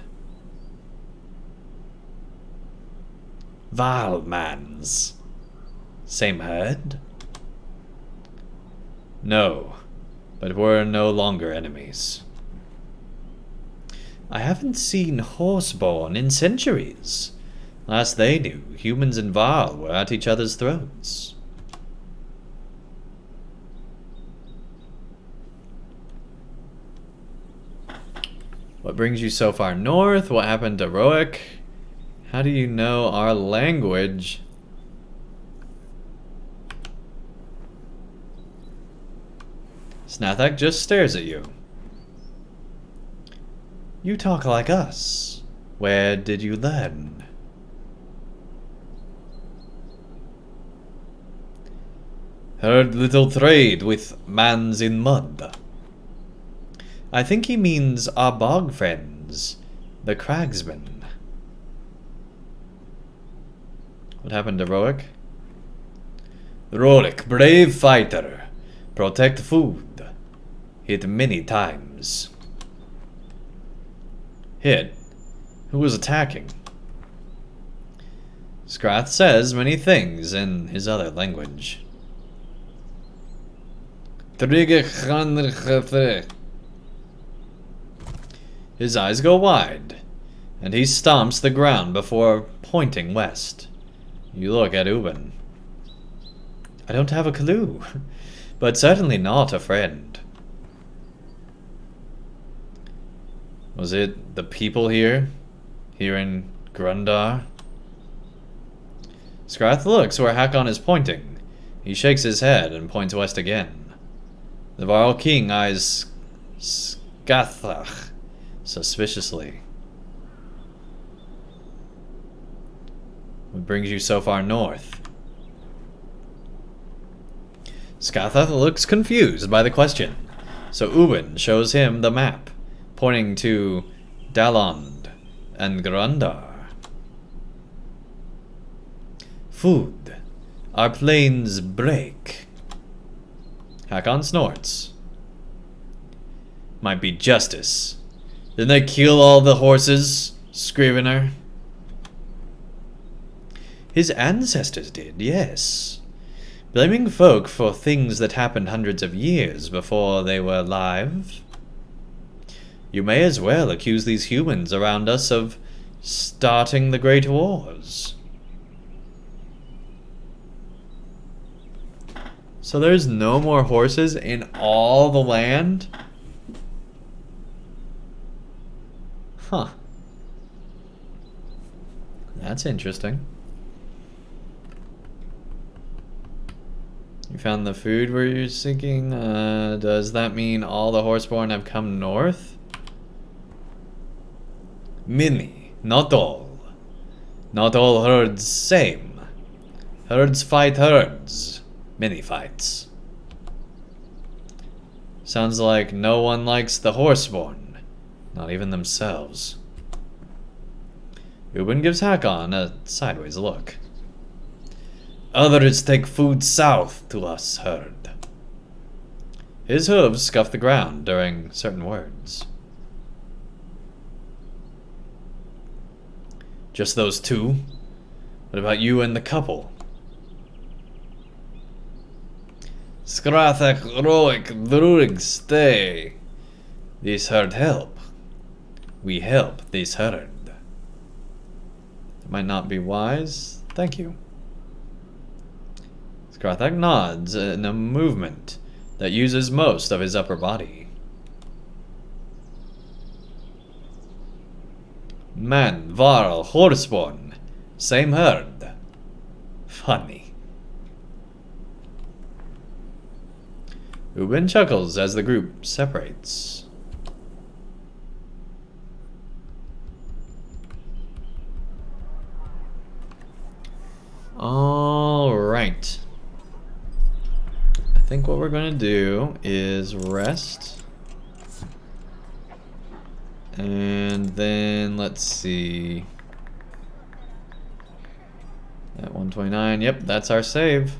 Valmans. Same herd? No, but we're no longer enemies. I haven't seen Horseborn in centuries. Last they knew, humans and Varl were at each other's throats. What brings you so far north? What happened to Roik? How do you know our language? Snathak just stares at you. You talk like us. Where did you learn? Heard little trade with mans in mud. I think he means our bog friends, the cragsmen. What happened to Roik? Rorik, brave fighter. Protect food. Hit many times. Hit? Who was attacking? Skrath says many things in his other language. His eyes go wide, and he stomps the ground before pointing west. You look at Ubin. I don't have a clue, but certainly not a friend. Was it the people here? Here in Grundar? Skrath looks where Hakon is pointing. He shakes his head and points west again. The Varl King eyes Skathach suspiciously. What brings you so far north? Skathach looks confused by the question, so Ubin shows him the map, pointing to Dalond and Grundar. Food. Our planes break. Hakon snorts. Might be justice. Didn't they kill all the horses, Scrivener? His ancestors did, yes. Blaming folk for things that happened hundreds of years before they were alive. You may as well accuse these humans around us of starting the Great Wars. So there's no more horses in all the land? Huh. That's interesting. You found the food where you're seeking? Does that mean all the Horseborn have come north? Many, not all. Not all herds same. Herds fight herds. Many fights. Sounds like no one likes the Horseborn. Not even themselves. Ubin gives Hakon a sideways look. Others take food south to us, herd. His hooves scuff the ground during certain words. Just those two? What about you and the couple? Skrathak Roik Drurig stay. This herd help. We help this herd. It might not be wise. Thank you. Skrathak nods in a movement that uses most of his upper body. Man, Varl, Horseborn. Same herd. Funny. Ubin chuckles as the group separates. Alright. I think what we're going to do is rest. And then, let's see. At 129, yep, that's our save.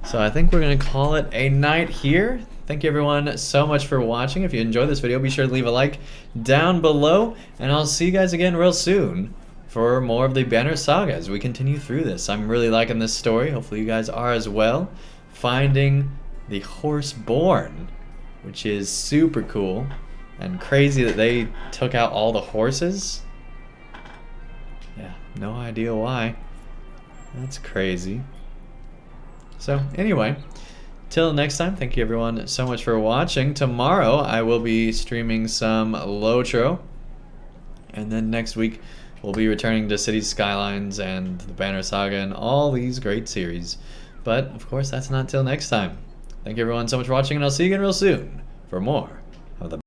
So I think we're going to call it a night here. Thank you everyone so much for watching. If you enjoyed this video, be sure to leave a like down below. And I'll see you guys again real soon for more of the Banner Saga as we continue through this. I'm really liking this story. Hopefully you guys are as well. Finding the Horseborn, which is super cool. And crazy that they took out all the horses. Yeah, no idea why. That's crazy. So anyway, till next time, thank you everyone so much for watching. Tomorrow I will be streaming some Lotro. And then next week we'll be returning to Cities Skylines and the Banner Saga and all these great series. But of course that's not till next time. Thank you everyone so much for watching, and I'll see you again real soon for more of the